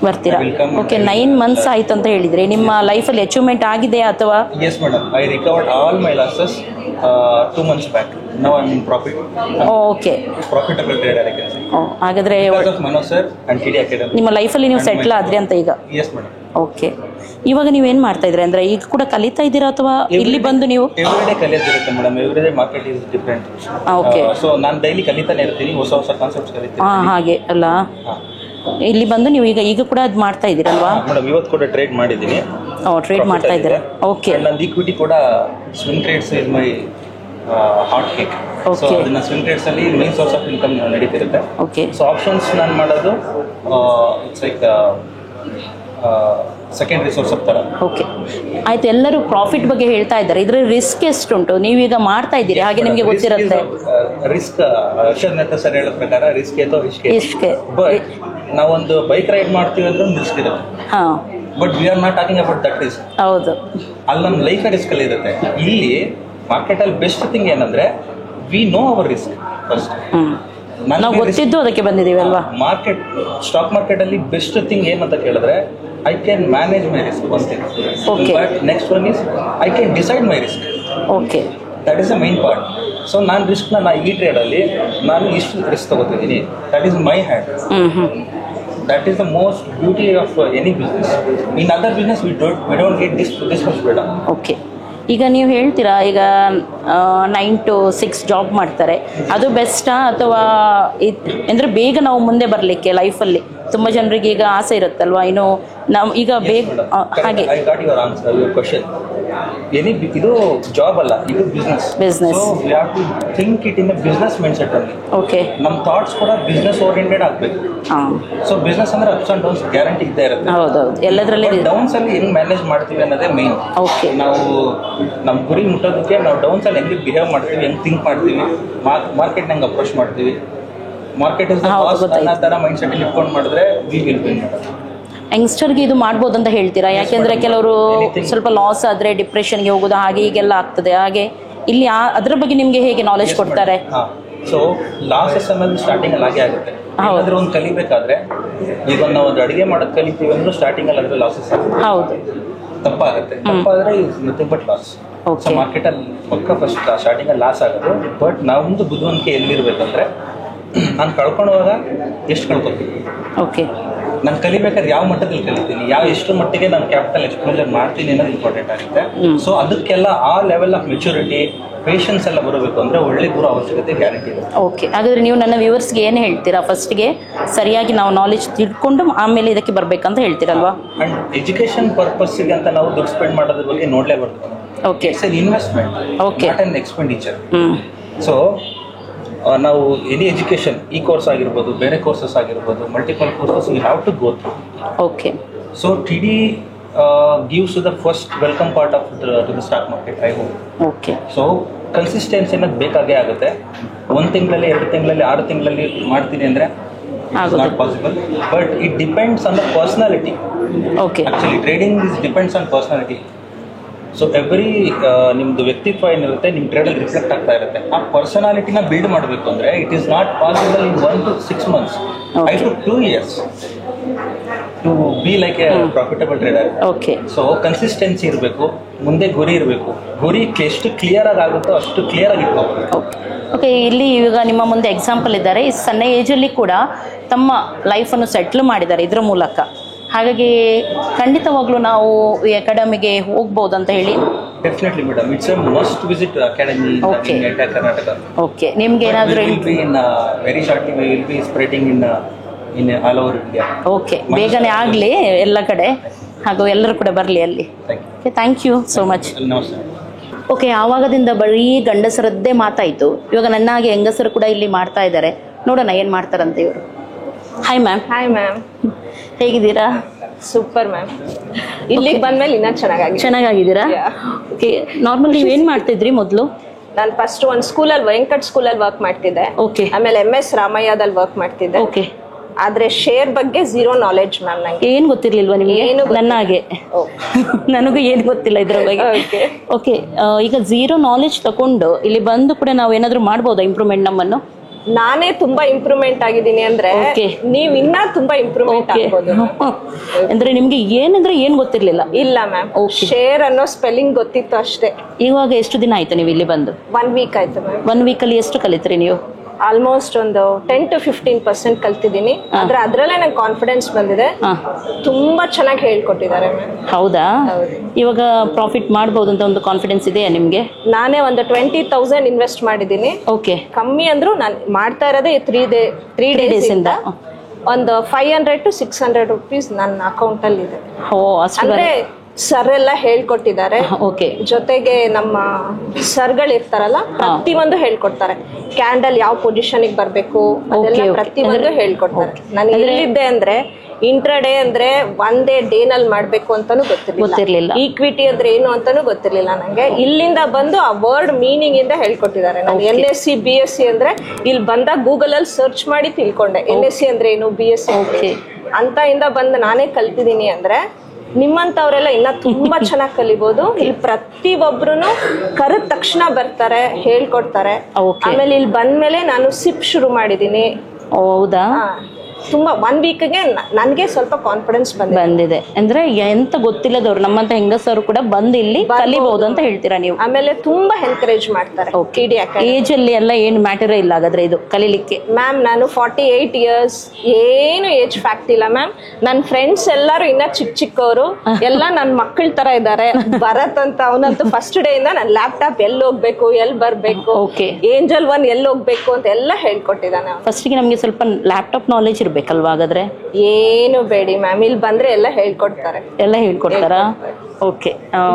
ಬರ್ತೀರಾ? ಓಕೆ. 9 months ಆಯ್ತು ಅಂತ ಹೇಳಿದ್ರೆ ನಿಮ್ಮ ಲೈಫಲ್ಲಿ ಅಚೀವ್ಮೆಂಟ್ ಆಗಿದೆಯಾ ಅಥವಾ? Yes madam. I recovered all my losses 2 months back. Now I am in profit. Okay. Profitable trader I can say. ಹಾಗಾದ್ರೆ Manoj sir and TD academy ನಿಮ್ಮ ಲೈಫಲ್ಲಿ ನೀವು ಸೆಟ್ಲ್ ಆದ್ರಿ ಅಂತ ಈಗ? Yes madam. ಓಕೆ. ಇವಾಗ ನೀವೇನ್ ಮಾಡ್ತಾ ಇದ್ರಿ ಅಂದ್ರೆ ಈಗ ಕೂಡ ಕಲಿತಾ ಇದ್ದೀರಾ ಅಥವಾ ಇಲ್ಲಿ ಬಂದು ನೀವು? ಎವ್ರಿಡೇ ಕಲಿಯೋದಿರುತ್ತೆ madam. Everyday market is different. Okay. So ನಾನು ಡೈಲಿ ಕಲಿತಾನೆ ಇರ್ತೀನಿ, ಹೊಸ ಕಾನ್ಸೆಪ್ಟ್ಸ್ ಕಲಿತೀನಿ. ಹಾಗೆ ಅಲ್ಲ, ಇಲ್ಲಿ ಬಂದು ನೀವು ಈಗ ಕೂಡ ಅದು ಮಾಡ್ತಾ ಇದ್ದೀರಲ್ವಾ ಮೇಡಮ್? ಇವತ್ತು ಕೂಡ ಟ್ರೇಡ್ ಮಾಡಿದ್ದೀನಿ. ಟ್ರೇಡ್ ಮಾಡ್ತಾ ಇದ್ದೀರಾ? ಓಕೆ. ನಂದು ಈಕ್ವಿಟಿ ಕೂಡ swing trades is my hot cake. So ಅದನ್ನ ಸ್ವಿಂಗ್ ಟ್ರೇಡ್ಸ್ ಅಲ್ಲಿ ಮೇನ್ ಸೋರ್ಸ್ ಆಫ್ ಇನ್ಕಮ್ ನಡೀತಿರುತ್ತೆ. ಓಕೆ. ಸೊ ಆಪ್ಷನ್ಸ್ ನಾನು ಮಾಡೋದು it's like secondary source of ತರ. ಓಕೆ. ಆಯ್ತು. ಎಲ್ಲರೂ ಪ್ರಾಫಿಟ್ ಬಗ್ಗೆ ಹೇಳ್ತಾ ಇದ್ದಾರೆ, ಇದ್ರ ರಿಸ್ಕ್ ಎಷ್ಟುಂಟು? ನೀವೀಗ ಮಾಡ್ತಾ ಇದ್ದೀರಿ, ಹಾಗೆ ನಿಮಗೆ ಗೊತ್ತಿರುತ್ತೆ. ರಿಸ್ಕ್ ಅಕ್ಷರ್ ಸರ್ ಹೇಳೋ ಪ್ರಕಾರ ರಿಸ್ಕ್ ಏತೋ ಇಷ್ಟೇ. ಬಟ್ ನಾವೊಂದು ಬೈಕ್ ರೈಡ್ ಮಾಡ್ತೀವಿ ಅಂದ್ರೆ ಒಂದು ರಿಸ್ಕ್ ಇರುತ್ತೆ. But we are not talking about that risk. ಹೌದು. ಅಲ್ಲಿ ನಮ್ಮ ಲೈಫ್ ರಿಸ್ಕ್ ಅಲ್ಲಿ ಇರುತ್ತೆ. ಇಲ್ಲಿ ಮಾರ್ಕೆಟ್ ಅಲ್ಲಿ ಬೆಸ್ಟ್ ಥಿಂಗ್ ಏನಂದ್ರೆ we know our risk first. ನಾವು ಗೊತ್ತಿದ್ದು ಅದಕ್ಕೆ ಬಂದಿದ್ದೀವಿ ಅಲ್ವಾ? ಸ್ಟಾಕ್ ಮಾರ್ಕೆಟ್ ಅಲ್ಲಿ ಬೆಸ್ಟ್ ಥಿಂಗ್ ಏನಂತ ಕೇಳಿದ್ರೆ I can manage my risk one thing. But next one is I can decide my risk. Okay. That is the main part. So ನಾನು ರಿಸ್ಕ್ನ ಈ ಟ್ರೇಡಲ್ಲಿ ನಾನು ಇಷ್ಟು ರಿಸ್ಕ್ ತಗೋತಿದ್ದೀನಿ, that is my hand. That is the most beauty of any business. In other business we don't get this much freedom. Okay. ಈಗ ನೀವು ಹೇಳ್ತೀರಾ ಈಗ 9 to 6 ಜಾಬ್ ಮಾಡ್ತಾರೆ, ಅದು ಬೆಸ್ಟಾ ಅಥವಾ ಅಂದರೆ ಬೇಗ ನಾವು ಮುಂದೆ ಬರಲಿಕ್ಕೆ ಲೈಫಲ್ಲಿ ತುಂಬ ಜನರಿಗೆ ಈಗ ಆಸೆ ಇರುತ್ತಲ್ವಾ, ಇನ್ನು ನಾವು ಈಗ ಬೇಗ ಹಾಗೆ? I got your answer, your question. ಇದು ಜಾಬ್ ಅಲ್ಲ, ಇದು business. Business. So we have to think it in the business mindset ಅಲ್ಲಿ. ಓಕೆ. ನಮ್ಮ ಥಾಟ್ಸ್ ಕೂಡ ಬಿಸ್ನೆಸ್ ಓರಿಯೆಂಟೆಡ್ ಆಗಬೇಕು. ಸೊ ಬಿಸ್ನೆಸ್ ಅಂದ್ರೆ ಅಪ್ಸ್ ಅಂಡ್ ಡೌನ್ಸ್ ಗ್ಯಾರಂಟಿ ಇದ್ದೇ ಇರುತ್ತೆ. ಹೌದೌದು, ಎಲ್ಲದರಲ್ಲಿ ಡೌನ್ಸ್ ಅಲ್ಲಿ ಹೆಂಗ್ ಮ್ಯಾನೇಜ್ ಮಾಡ್ತೀವಿ ಅನ್ನೋದೇ ಮೇನ್. ಓಕೆ. ನಾವು ನಮ್ಮ ಗುರಿ ಮುಟ್ಟೋದಕ್ಕೆ ನಾವು ಡೌನ್ಸ್ ಅಲ್ಲಿ ಹೆಂಗೆ ಬಿಹೇವ್ ಮಾಡ್ತೀವಿ, ಹೆಂಗ್ ಥಿಂಕ್ ಮಾಡ್ತೀವಿ, ಮಾರ್ಕೆಟ್ ಹೆಂಗೆ ಅಪ್ರೋಚ್ ಮಾಡ್ತೀವಿ, ಮಾರ್ಕೆಟ್ ಇಸ್ ದ ಬಾಸ್ ಅನ್ನೋ ಥರ ಮೈಂಡ್ ಸೆಟ್ ಇಟ್ಕೊಂಡು ಮಾಡಿದ್ರೆ ವಿ ವಿಲ್ ವಿನ್. ಯಂಗ್ಸ್ಟರ್ಗೆ ಇದು ಮಾಡ್ಬೋದು ಅಂತ ಹೇಳ್ತೀರಾ? ಯಾಕೆಂದ್ರೆ ಕೆಲವರು ಸ್ವಲ್ಪ ಲಾಸ್ ಆದ್ರೆ ಡಿಪ್ರೆಷನ್ಗೆ ಹೋಗೋದು ಹಾಗೆ ಹೀಗೆಲ್ಲ ಆಗ್ತದೆ. ಹಾಗೆ ಇಲ್ಲಿ ಅದ್ರ ಬಗ್ಗೆ ನಿಮ್ಗೆ ಹೇಗೆ ನಾಲೆಜ್ ಕೊಡ್ತಾರೆ? ಸೊ ಲಾಸಸ್ ಅನ್ನೋದು ಸ್ಟಾರ್ಟಿಂಗ್ ಅಲ್ಲಿ ಹಾಗೆ ಆಗುತ್ತೆ. ಅದ್ರ ಒಂದು ಕಲಿಬೇಕಾದ್ರೆ ಈಗ ನಾವು ಒಂದು ಅಡುಗೆ ಮಾಡೋದು ಕಲಿತೀವಿ ಅಂದ್ರೆ ಸ್ಟಾರ್ಟಿಂಗ್ ಅಲ್ಲಿ ಅದ್ರ ಲಾಸಸ್ ಹೌದು, ತಪ್ಪಾಗುತ್ತೆ. ತಪ್ಪಾದ್ರೆ is nothing but loss. So market ಅಲ್ಲಿ ಪಕ್ಕ ಫಸ್ಟ್ ಸ್ಟಾರ್ಟಿಂಗ್ ಅಲ್ಲಿ ಲಾಸ್ ಆಗೋದು. ಬಟ್ ನಾವೊಂದು ಬುದ್ಧಿವಂತಿಕೆ ಎಲ್ಲಿರ್ಬೇಕಂದ್ರೆ ನಾನು ಕಳ್ಕೊಳ್ಳುವಾಗ ಎಷ್ಟು ಕಳ್ಕೊತೀನಿ, ಓಕೆ, ನಾನು ಕಲಿಬೇಕಾದ್ರೆ ಯಾವ ಮಟ್ಟದಲ್ಲಿ ಕಲಿತೀನಿ, ಎಷ್ಟು ಮಟ್ಟಿಗೆ ನಾನು ಕ್ಯಾಪಿಟಲ್ ಎಕ್ಸ್ಪೋಜರ್ ಮಾಡ್ತೀನಿ ಅನ್ನೋದು ಇಂಪಾರ್ಟೆಂಟ್ ಆಗುತ್ತೆ. ಸೊ ಅದಕ್ಕೆಲ್ಲ ಆ ಲೆವೆಲ್ ಆಫ್ ಮೆಚುರಿಟಿ, ಪೇಷನ್ಸ್ ಎಲ್ಲ ಬರಬೇಕು ಅಂದ್ರೆ ಒಳ್ಳೆ ಗುರು ಅವಶ್ಯಕತೆ ಗ್ಯಾರಂಟಿ ಇದೆ. ಓಕೆ. ಹಾಗಾದ್ರೆ ನೀವು ನನ್ನ ವ್ಯೂವರ್ಸ್ಗೆ ಏನು ಹೇಳ್ತೀರಾ? ಫಸ್ಟ್ಗೆ ಸರಿಯಾಗಿ ನಾವು ನಾಲೆಜ್ ತಿಳ್ಕೊಂಡು ಆಮೇಲೆ ಇದಕ್ಕೆ ಬರ್ಬೇಕಂತ ಹೇಳ್ತೀರಲ್ವಾ? ಅಂಡ್ ಎಜುಕೇಶನ್ ಪರ್ಪಸ್ಗೆ ಅಂತ ನಾವು ದುಡ್ಡು ಸ್ಪೆಂಡ್ ಮಾಡೋದ್ರ ಬಗ್ಗೆ ನೋಡ್ಲೇಬಾರ್ದು. Okay. It's an investment, okay, not an expenditure. So ನಾವು ಎನಿ ಎಜುಕೇಶನ್, ಈ ಕೋರ್ಸ್ ಆಗಿರ್ಬೋದು, ಬೇರೆ ಕೋರ್ಸಸ್ ಆಗಿರ್ಬೋದು, multiple courses you have to go through. Okay. So TD gives you the first welcome part of to the stock market, I hope. Okay. So consistency ಅನ್ನೋದು ಬೇಕಾಗೇ ಆಗುತ್ತೆ. 1 ತಿಂಗಳಲ್ಲಿ, 2 ತಿಂಗಳಲ್ಲಿ, 6 ತಿಂಗಳಲ್ಲಿ ಮಾಡ್ತೀನಿ ಅಂದರೆ not possible. But it depends on the personality. Okay, actually trading is depends on personality. So every ನಿಮ್ದು ವ್ಯಕ್ತಿತ್ವ ಏನಿರುತ್ತೆ ನಿಮ್ಮ ಟ್ರೇಡಲ್ಲಿ ರಿಫ್ಲೆಕ್ಟ್ ಆಗ್ತಾ ಇರುತ್ತೆ. ಆ ಪರ್ಸನಾಲಿಟಿನ ಬಿಲ್ಡ್ ಮಾಡಬೇಕು ಅಂದರೆ it is not possible in 1 to 6 months. I took 2 years to be like a profitable trader. Okay, so consistency ಇರಬೇಕು, ಮುಂದೆ ಗುರಿ ಇರಬೇಕು. ಗುರಿ ಎಷ್ಟು ಕ್ಲಿಯರ್ ಆಗುತ್ತೋ ಅಷ್ಟು ಕ್ಲಿಯರ್ ಆಗಿ ಇಟ್ಕೋಬೇಕು. ಓಕೆ. ಇಲ್ಲಿ ಈಗ ನಿಮ್ಮ ಮುಂದೆ ಎಕ್ಸಾಂಪಲ್ ಇದ್ದಾರೆ, ಈ ಸಣ್ಣ ಏಜಲ್ಲಿ ಕೂಡ ತಮ್ಮ ಲೈಫನ್ನು ಸೆಟ್ಲ್ ಮಾಡಿದ್ದಾರೆ ಇದರ ಮೂಲಕ. ಹಾಗಾಗಿ ಖಂಡಿತವಾಗ್ಲೂ ನಾವು ಈ ಅಕಾಡೆಮಿಗೆ ಹೋಗ್ಬೋದು ಅಂತ ಹೇಳಿ. Definitely madam, it's a must visit academy in entire Karnataka. Okay, ನಿಮ್ಗೆ ಏನಾದರೂ very shortly we will be spreading in all over India. Okay, ಬೇಗನೆ ಆಗಲಿ ಎಲ್ಲ ಕಡೆ, ಹಾಗೂ ಎಲ್ಲರೂ ಕೂಡ ಬರಲಿ ಅಲ್ಲಿ. Okay, thank you so much. ನಮಸ್ತೆ. ಓಕೆ, ಆವಾಗದಿಂದ ಬರೀ ಗಂಡಸರದ್ದೇ ಮಾತಾಯಿತು. ಇವಾಗ ನನ್ನ ಹಾಗೆ ಹೆಂಗಸರು ಕೂಡ ಇಲ್ಲಿ ಮಾಡ್ತಾ ಇದ್ದಾರೆ. ನೋಡೋಣ ಏನು ಮಾಡ್ತಾರಂತೆ ಇವರು. Hi ma'am. ಹಾಯ್ ಮ್ಯಾಮ್, ಹೇಗಿದ್ದೀರಾ? Super ma'am. ಇಲ್ಲಿಗೆ ಬಂದ್ಮೇಲೆ ಇನ್ನೂ ಚೆನ್ನಾಗಿದ್ದೀರಾ? ಓಕೆ, ನಾರ್ಮಲ್ ನೀವು ಏನು ಮಾಡ್ತಿದ್ರಿ ಮೊದಲು? ನಾನು ಫಸ್ಟ್ ಒಂದು ಸ್ಕೂಲಲ್ಲಿ ವೆಂಕಟ್ ಸ್ಕೂಲಲ್ಲಿ ವರ್ಕ್ ಮಾಡ್ತಿದ್ದೆ. ಓಕೆ. ಆಮೇಲೆ MS ರಾಮಯ್ಯದಲ್ಲಿ ವರ್ಕ್ ಮಾಡ್ತಿದ್ದೆ. ಓಕೆ. ಆದ್ರೆ ಶೇರ್ ಬಗ್ಗೆ ಝೀರೋ ನಾಲೆಡ್ಜ್ ಮ್ಯಾಮ್. ನಂಗೆ ಏನು ಗೊತ್ತಿರ್ಲಿಲ್ವಾ ನಿಮಗೆ? ನನ್ನ ಹಾಗೆ ನನಗೂ ಏನು ಗೊತ್ತಿಲ್ಲ ಇದ್ರ ಬಗ್ಗೆ. ಓಕೆ, ಈಗ ಝೀರೋ ನಾಲೆಡ್ಜ್ ತಗೊಂಡು ಇಲ್ಲಿ ಬಂದು ಕೂಡ ನಾವು ಏನಾದರೂ ಮಾಡ್ಬೋದಾ ಇಂಪ್ರೂವ್ಮೆಂಟ್ ನಮ್ಮನ್ನು? ನಾನೇ ತುಂಬಾ ಇಂಪ್ರೂವ್ಮೆಂಟ್ ಆಗಿದ್ದೀನಿ ಅಂದ್ರೆ ನೀವ್ ಇನ್ನ ತುಂಬಾ ಇಂಪ್ರೂವ್ಮೆಂಟ್ ಆಗ್ಬೋದು. ಅಂದ್ರೆ ನಿಮ್ಗೆ ಏನಂದ್ರೆ ಏನ್ ಗೊತ್ತಿರ್ಲಿಲ್ಲ? ಇಲ್ಲ ಮ್ಯಾಮ್, ಶೇರ್ ಅನ್ನೋ ಸ್ಪೆಲ್ಲಿಂಗ್ ಗೊತ್ತಿತ್ತು ಅಷ್ಟೇ. ಇವಾಗ ಎಷ್ಟು ದಿನ ಆಯ್ತು ನೀವು ಇಲ್ಲಿ ಬಂದು? 1 week ಆಯ್ತು ಮ್ಯಾಮ್. 1 week ಅಲ್ಲಿ ಎಷ್ಟು ಕಲಿತ್ರಿ ನೀವು? ಆಲ್ಮೋಸ್ಟ್ ಒಂದು 10 to 15% ಕಲ್ತಿದ್ದೀನಿ. ಆದ್ರೆ ಅದ್ರಲ್ಲೇ ನಂಗೆ ಕಾನ್ಫಿಡೆನ್ಸ್ ಬಂದಿದೆ. ತುಂಬಾ ಚೆನ್ನಾಗಿ ಹೇಳ್ಕೊಟ್ಟಿದ್ದಾರೆ ಮ್ಯಾಮ್. ಹೌದಾ? ಇವಾಗ ಪ್ರಾಫಿಟ್ ಮಾಡ್ಬೋದು ಅಂತ ಒಂದು ಕಾನ್ಫಿಡೆನ್ಸ್ ಇದೆಯಾ ನಿಮ್ಗೆ? ನಾನೇ ಒಂದು 20,000 ಇನ್ವೆಸ್ಟ್ ಮಾಡಿದ್ದೀನಿ. ಓಕೆ. ಕಮ್ಮಿ ಅಂದ್ರೂ ನಾನು ಮಾಡ್ತಾ ಇರೋದೇ 3 days ಇಂದ ಒಂದು 500 to 600 rupees ನನ್ನ ಅಕೌಂಟ್ ಅಲ್ಲಿ ಇದೆ. ಅಂದ್ರೆ ಸರ್ ಎಲ್ಲ ಹೇಳ್ಕೊಟ್ಟಿದ್ದಾರೆ. ಓಕೆ. ಜೊತೆಗೆ ನಮ್ಮ ಸರ್ಗಳು ಇರ್ತಾರಲ್ಲ, ಪ್ರತಿಯೊಂದು ಹೇಳ್ಕೊಡ್ತಾರೆ. ಕ್ಯಾಂಡಲ್ ಯಾವ ಪೊಸಿಷನ್ ಬರ್ಬೇಕು ಅದೆಲ್ಲ ಪ್ರತಿಯೊಂದು ಹೇಳ್ಕೊಡ್ತಾರೆ. ನಾನು ಎಲ್ಲಿದ್ದೆ ಅಂದ್ರೆ ಇಂಟ್ರಾಡೇ ಅಂದ್ರೆ ಒಂದೇ ಡೇನಲ್ಲಿ ಮಾಡ್ಬೇಕು ಅಂತಾನು ಗೊತ್ತಿರ್ಲಿಲ್ಲ. ಈಕ್ವಿಟಿ ಅಂದ್ರೆ ಏನು ಅಂತಾನು ಗೊತ್ತಿರ್ಲಿಲ್ಲ ನಂಗೆ. ಇಲ್ಲಿಂದ ಬಂದು ಆ ವರ್ಡ್ ಮೀನಿಂಗ್ ಇಂದ ಹೇಳ್ಕೊಟ್ಟಿದ್ದಾರೆ. ನಾನು NSE BSc ಅಂದ್ರೆ ಇಲ್ಲಿ ಬಂದಾಗ ಗೂಗಲ್ ಅಲ್ಲಿ ಸರ್ಚ್ ಮಾಡಿ ತಿಳ್ಕೊಂಡೆ NSE ಅಂದ್ರೆ ಏನು, BSc ಅಂತ ಇಂದ ಬಂದು ನಾನೇ ಕಲ್ತಿದ್ದೀನಿ. ಅಂದ್ರೆ ನಿಮ್ಮಂತವ್ರೆಲ್ಲ ಇನ್ನ ತುಂಬಾ ಚೆನ್ನಾಗಿ ಕಲಿಬಹುದು. ಇಲ್ಲಿ ಪ್ರತಿಯೊಬ್ರು ಕರೆದ ತಕ್ಷಣ ಬರ್ತಾರೆ, ಹೇಳ್ಕೊಡ್ತಾರೆ. ಆಮೇಲೆ ಇಲ್ಲಿ ಬಂದ್ಮೇಲೆ ನಾನು ಸಿಪ್ ಶುರು ಮಾಡಿದೀನಿ. ಹೌದಾ? ತುಂಬಾ 1 weekಗೆ ನನಗೆ ಸ್ವಲ್ಪ ಕಾನ್ಫಿಡೆನ್ಸ್ ಬಂದಿದೆ. ಅಂದ್ರೆ ಎಂತ ಗೊತ್ತಿಲ್ಲದವ್ರು ನಮ್ಮಂತ ಹೆಂಗಸರು ಕೂಡ ಬಂದು ಇಲ್ಲಿ ಕಲಿಬಹುದು ಅಂತ ಹೇಳ್ತೀರಾ ನೀವು? ಆಮೇಲೆ ತುಂಬಾ ಎನ್ಕರೇಜ್ ಮಾಡ್ತಾರೆ. ಏಜ್ ಅಲ್ಲಿ ಎಲ್ಲ ಏನು ಮ್ಯಾಟರ್ ಇಲ್ಲ ಹಾಗಾದ್ರೆ ಇದು ಕಲಿಲಿಕ್ಕೆ? ಮ್ಯಾಮ್ ನಾನು 48 years, ಏನು ಏಜ್ ಫ್ಯಾಕ್ಟ್ ಇಲ್ಲ ಮ್ಯಾಮ್. ನನ್ನ ಫ್ರೆಂಡ್ಸ್ ಎಲ್ಲರೂ ಇನ್ನ ಚಿಕ್ಕವರು ಎಲ್ಲ ನನ್ನ ಮಕ್ಕಳ ತರ ಇದ್ದಾರೆ. ಭರತ್ ಅಂತ ಅವನಂತೂ ಫಸ್ಟ್ ಡೇ ಇಂದ ನನ್ನ ಲ್ಯಾಪ್ಟಾಪ್ ಎಲ್ಲಿ ಹೋಗ್ಬೇಕು, ಎಲ್ಲಿ ಬರ್ಬೇಕು, ಏಂಜಲ್ 1 ಎಲ್ಲಿ ಹೋಗ್ಬೇಕು ಅಂತ ಎಲ್ಲ ಹೇಳ್ಕೊಟ್ಟಿದ್ದಾನೆ. ಫಸ್ಟ್ ಗೆ ನಮ್ಗೆ ಸ್ವಲ್ಪ ಲ್ಯಾಪ್ಟಾಪ್ ನಾಲೆಜ್ ಇರ್ಬೇಕಲ್ವಾ? ಹಾಗಾದ್ರೆ ಏನು ಬೇಡಿ ಮ್ಯಾಮ್, ಇಲ್ಲಿ ಬಂದ್ರೆ ಎಲ್ಲ ಹೇಳ್ಕೊಡ್ತಾರೆ. ಓಕೆ.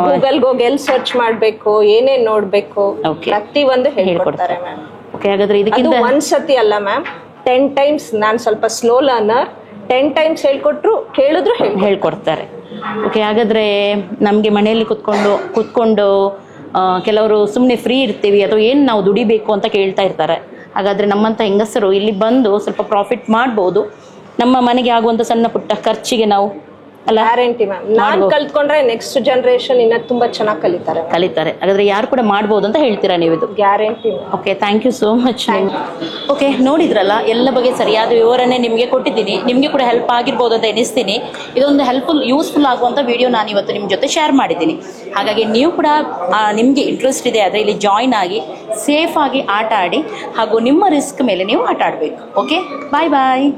ಗೂಗಲ್ಗೆ ಹೋಗಿ ಎಲ್ಲಿ ಸರ್ಚ್ ಮಾಡ್ಬೇಕು, ಏನೇನ್ ನೋಡ್ಬೇಕು, ಪ್ರತಿಯೊಂದು ಹೇಳ್ಕೊಡ್ತಾರೆ ಮ್ಯಾಮ್. ಓಕೆ, ಹಾಗಾದ್ರೆ ಇದಕ್ಕಿಂತ ಒಂದ್ಸತಿ ಅಲ್ಲ ಮ್ಯಾಮ್, 10 times. ನಾನು ಸ್ವಲ್ಪ ಸ್ಲೋ ಲರ್ನರ್. 10 times ಹೇಳ್ಕೊಟ್ರು ಕೇಳಿದ್ರು ಹೇಳ್ಕೊಡ್ತಾರೆ. ಓಕೆ, ಹಾಗಾದ್ರೆ ನಮ್ಗೆ ಮನೆಯಲ್ಲಿ ಕುತ್ಕೊಂಡು ಕೆಲವರು ಸುಮ್ಮನೆ ಫ್ರೀ ಇರ್ತೀವಿ ಅಥವಾ ಏನು ನಾವು ದುಡಿಬೇಕು ಅಂತ ಕೇಳ್ತಾ ಇರ್ತಾರೆ. ಹಾಗಾದರೆ ನಮ್ಮಂಥ ಹೆಂಗಸರು ಇಲ್ಲಿ ಬಂದು ಸ್ವಲ್ಪ ಪ್ರಾಫಿಟ್ ಮಾಡ್ಬೋದು. ನಮ್ಮ ಮನೆಗೆ ಆಗುವಂಥ ಸಣ್ಣ ಪುಟ್ಟ ಖರ್ಚಿಗೆ ನಾವು ಗ್ಯಾರಂಟಿ ಮ್ಯಾಮ್. ನಾನು ಕಲ್ತ್ಕೊಂಡ್ರೆ ನೆಕ್ಸ್ಟ್ ಜನರೇಷನ್ ಇನ್ನ ತುಂಬಾ ಚೆನ್ನಾಗಿ ಕಲಿತಾರೆ. ಹಾಗಾದ್ರೆ ಯಾರು ಕೂಡ ಮಾಡ್ಬೋದು ಅಂತ ಹೇಳ್ತೀರಾ ನೀವು? ಇದು guarantee. Okay, thank you so much. Okay, ನೋಡಿದ್ರಲ್ಲ, ಎಲ್ಲ ಬಗ್ಗೆ ಸರಿಯಾದ ವಿವರಣೆ ನಿಮಗೆ ಕೊಟ್ಟಿದ್ದೀನಿ. ನಿಮಗೆ ಕೂಡ ಹೆಲ್ಪ್ ಆಗಿರ್ಬೋದು ಅಂತ ಎನಿಸ್ತೀನಿ. ಇದೊಂದು ಯೂಸ್ಫುಲ್ ಆಗುವಂಥ ವಿಡಿಯೋ ನಾನು ಇವತ್ತು ನಿಮ್ಮ ಜೊತೆ ಶೇರ್ ಮಾಡಿದ್ದೀನಿ. ಹಾಗಾಗಿ ನೀವು ಕೂಡ ನಿಮಗೆ ಇಂಟ್ರೆಸ್ಟ್ ಇದೆ ಆದರೆ ಇಲ್ಲಿ ಜಾಯಿನ್ ಆಗಿ ಸೇಫ್ ಆಗಿ ಆಟ ಆಡಿ, ಹಾಗೂ ನಿಮ್ಮ ರಿಸ್ಕ್ ಮೇಲೆ ನೀವು ಆಟ ಆಡಬೇಕು. ಓಕೆ, ಬಾಯ್.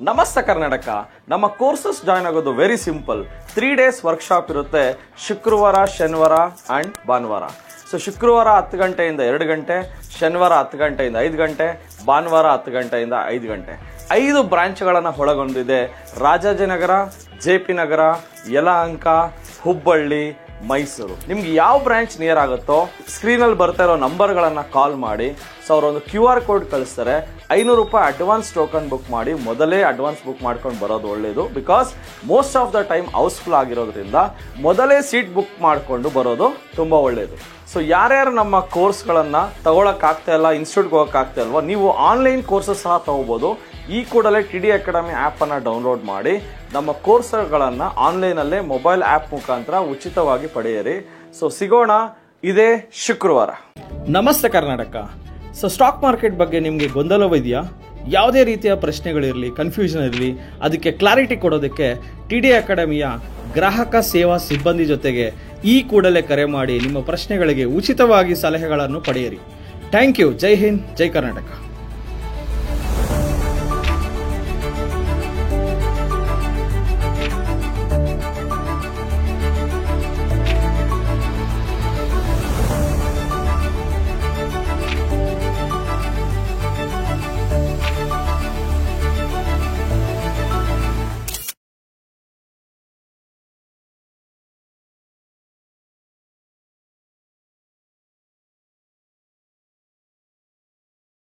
ನಮಸ್ತೆ ಕರ್ನಾಟಕ. ನಮ್ಮ ಕೋರ್ಸಸ್ ಜಾಯ್ನ್ ಆಗೋದು ವೆರಿ ಸಿಂಪಲ್. 3 days ವರ್ಕ್ಶಾಪ್ ಇರುತ್ತೆ, ಶುಕ್ರವಾರ, ಶನಿವಾರ ಅಂಡ್ ಭಾನುವಾರ. ಸೊ ಶುಕ್ರವಾರ 10 ಗಂಟೆಯಿಂದ 2 ಗಂಟೆ, ಶನಿವಾರ 10 ಗಂಟೆಯಿಂದ 5 ಗಂಟೆ, ಭಾನುವಾರ 10 ಗಂಟೆಯಿಂದ 5 ಗಂಟೆ. 5 ಬ್ರಾಂಚ್ಗಳನ್ನು ಒಳಗೊಂಡಿದೆ. ರಾಜಾಜಿನಗರ, JP ನಗರ, ಯಲಹಂಕ, ಹುಬ್ಬಳ್ಳಿ, ಮೈಸೂರು. ನಿಮ್ಗೆ ಯಾವ ಬ್ರಾಂಚ್ ನಿಯರ್ ಆಗುತ್ತೋ ಸ್ಕ್ರೀನಲ್ಲಿ ಬರ್ತಾ ಇರೋ ನಂಬರ್ಗಳನ್ನು ಕಾಲ್ ಮಾಡಿ. ಸೊ ಅವರೊಂದು QR ಕೋಡ್ ಕಳಿಸ್ತಾರೆ. 500 ರೂಪಾಯಿ ಅಡ್ವಾನ್ಸ್ ಟೋಕನ್ ಬುಕ್ ಮಾಡಿ. ಮೊದಲೇ ಅಡ್ವಾನ್ಸ್ ಬುಕ್ ಮಾಡ್ಕೊಂಡು ಬರೋದು ಒಳ್ಳೇದು. Because most of the time house full ಆಗಿರೋದ್ರಿಂದ ಮೊದಲೇ ಸೀಟ್ ಬುಕ್ ಮಾಡಿಕೊಂಡು ಬರೋದು ತುಂಬ ಒಳ್ಳೇದು. ಸೊ ಯಾರ್ಯಾರು ನಮ್ಮ ಕೋರ್ಸ್ಗಳನ್ನು ತಗೊಳಕ್ಕಾಗ್ತಾ ಇಲ್ಲ, ಇನ್ಸ್ಟಿಟ್ಯೂಟ್ಗೆ ಹೋಗೋಕ್ಕಾಗ್ತಾ ಇಲ್ವೋ, ನೀವು ಆನ್ಲೈನ್ ಕೋರ್ಸಸ್ ಸಹ ತಗೋಬೋದು. ಈ ಕೂಡಲೇ TD ಅಕಾಡೆಮಿ ಆ್ಯಪನ್ನು ಡೌನ್ಲೋಡ್ ಮಾಡಿ ನಮ್ಮ ಕೋರ್ಸ್ಗಳನ್ನು ಆನ್ಲೈನಲ್ಲೇ ಮೊಬೈಲ್ ಆ್ಯಪ್ ಮುಖಾಂತರ ಉಚಿತವಾಗಿ ಪಡೆಯಿರಿ. ಸೊ ಸಿಗೋಣ ಇದೇ ಶುಕ್ರವಾರ. ನಮಸ್ತೆ ಕರ್ನಾಟಕ. ಸೊ ಸ್ಟಾಕ್ ಮಾರ್ಕೆಟ್ ಬಗ್ಗೆ ನಿಮಗೆ ಗೊಂದಲವಿದೆಯಾ? ಯಾವುದೇ ರೀತಿಯ ಪ್ರಶ್ನೆಗಳಿರಲಿ, ಕನ್ಫ್ಯೂಷನ್ ಇರಲಿ, ಅದಕ್ಕೆ ಕ್ಲಾರಿಟಿ ಕೊಡೋದಕ್ಕೆ TD ಅಕಾಡೆಮಿಯ ಗ್ರಾಹಕ ಸೇವಾ ಸಿಬ್ಬಂದಿ ಜೊತೆಗೆ ಈ ಕೂಡಲೇ ಕರೆ ಮಾಡಿ ನಿಮ್ಮ ಪ್ರಶ್ನೆಗಳಿಗೆ ಉಚಿತವಾಗಿ ಸಲಹೆಗಳನ್ನು ಪಡೆಯಿರಿ. Thank you. ಜೈ ಹಿಂದ್, ಜೈ ಕರ್ನಾಟಕ.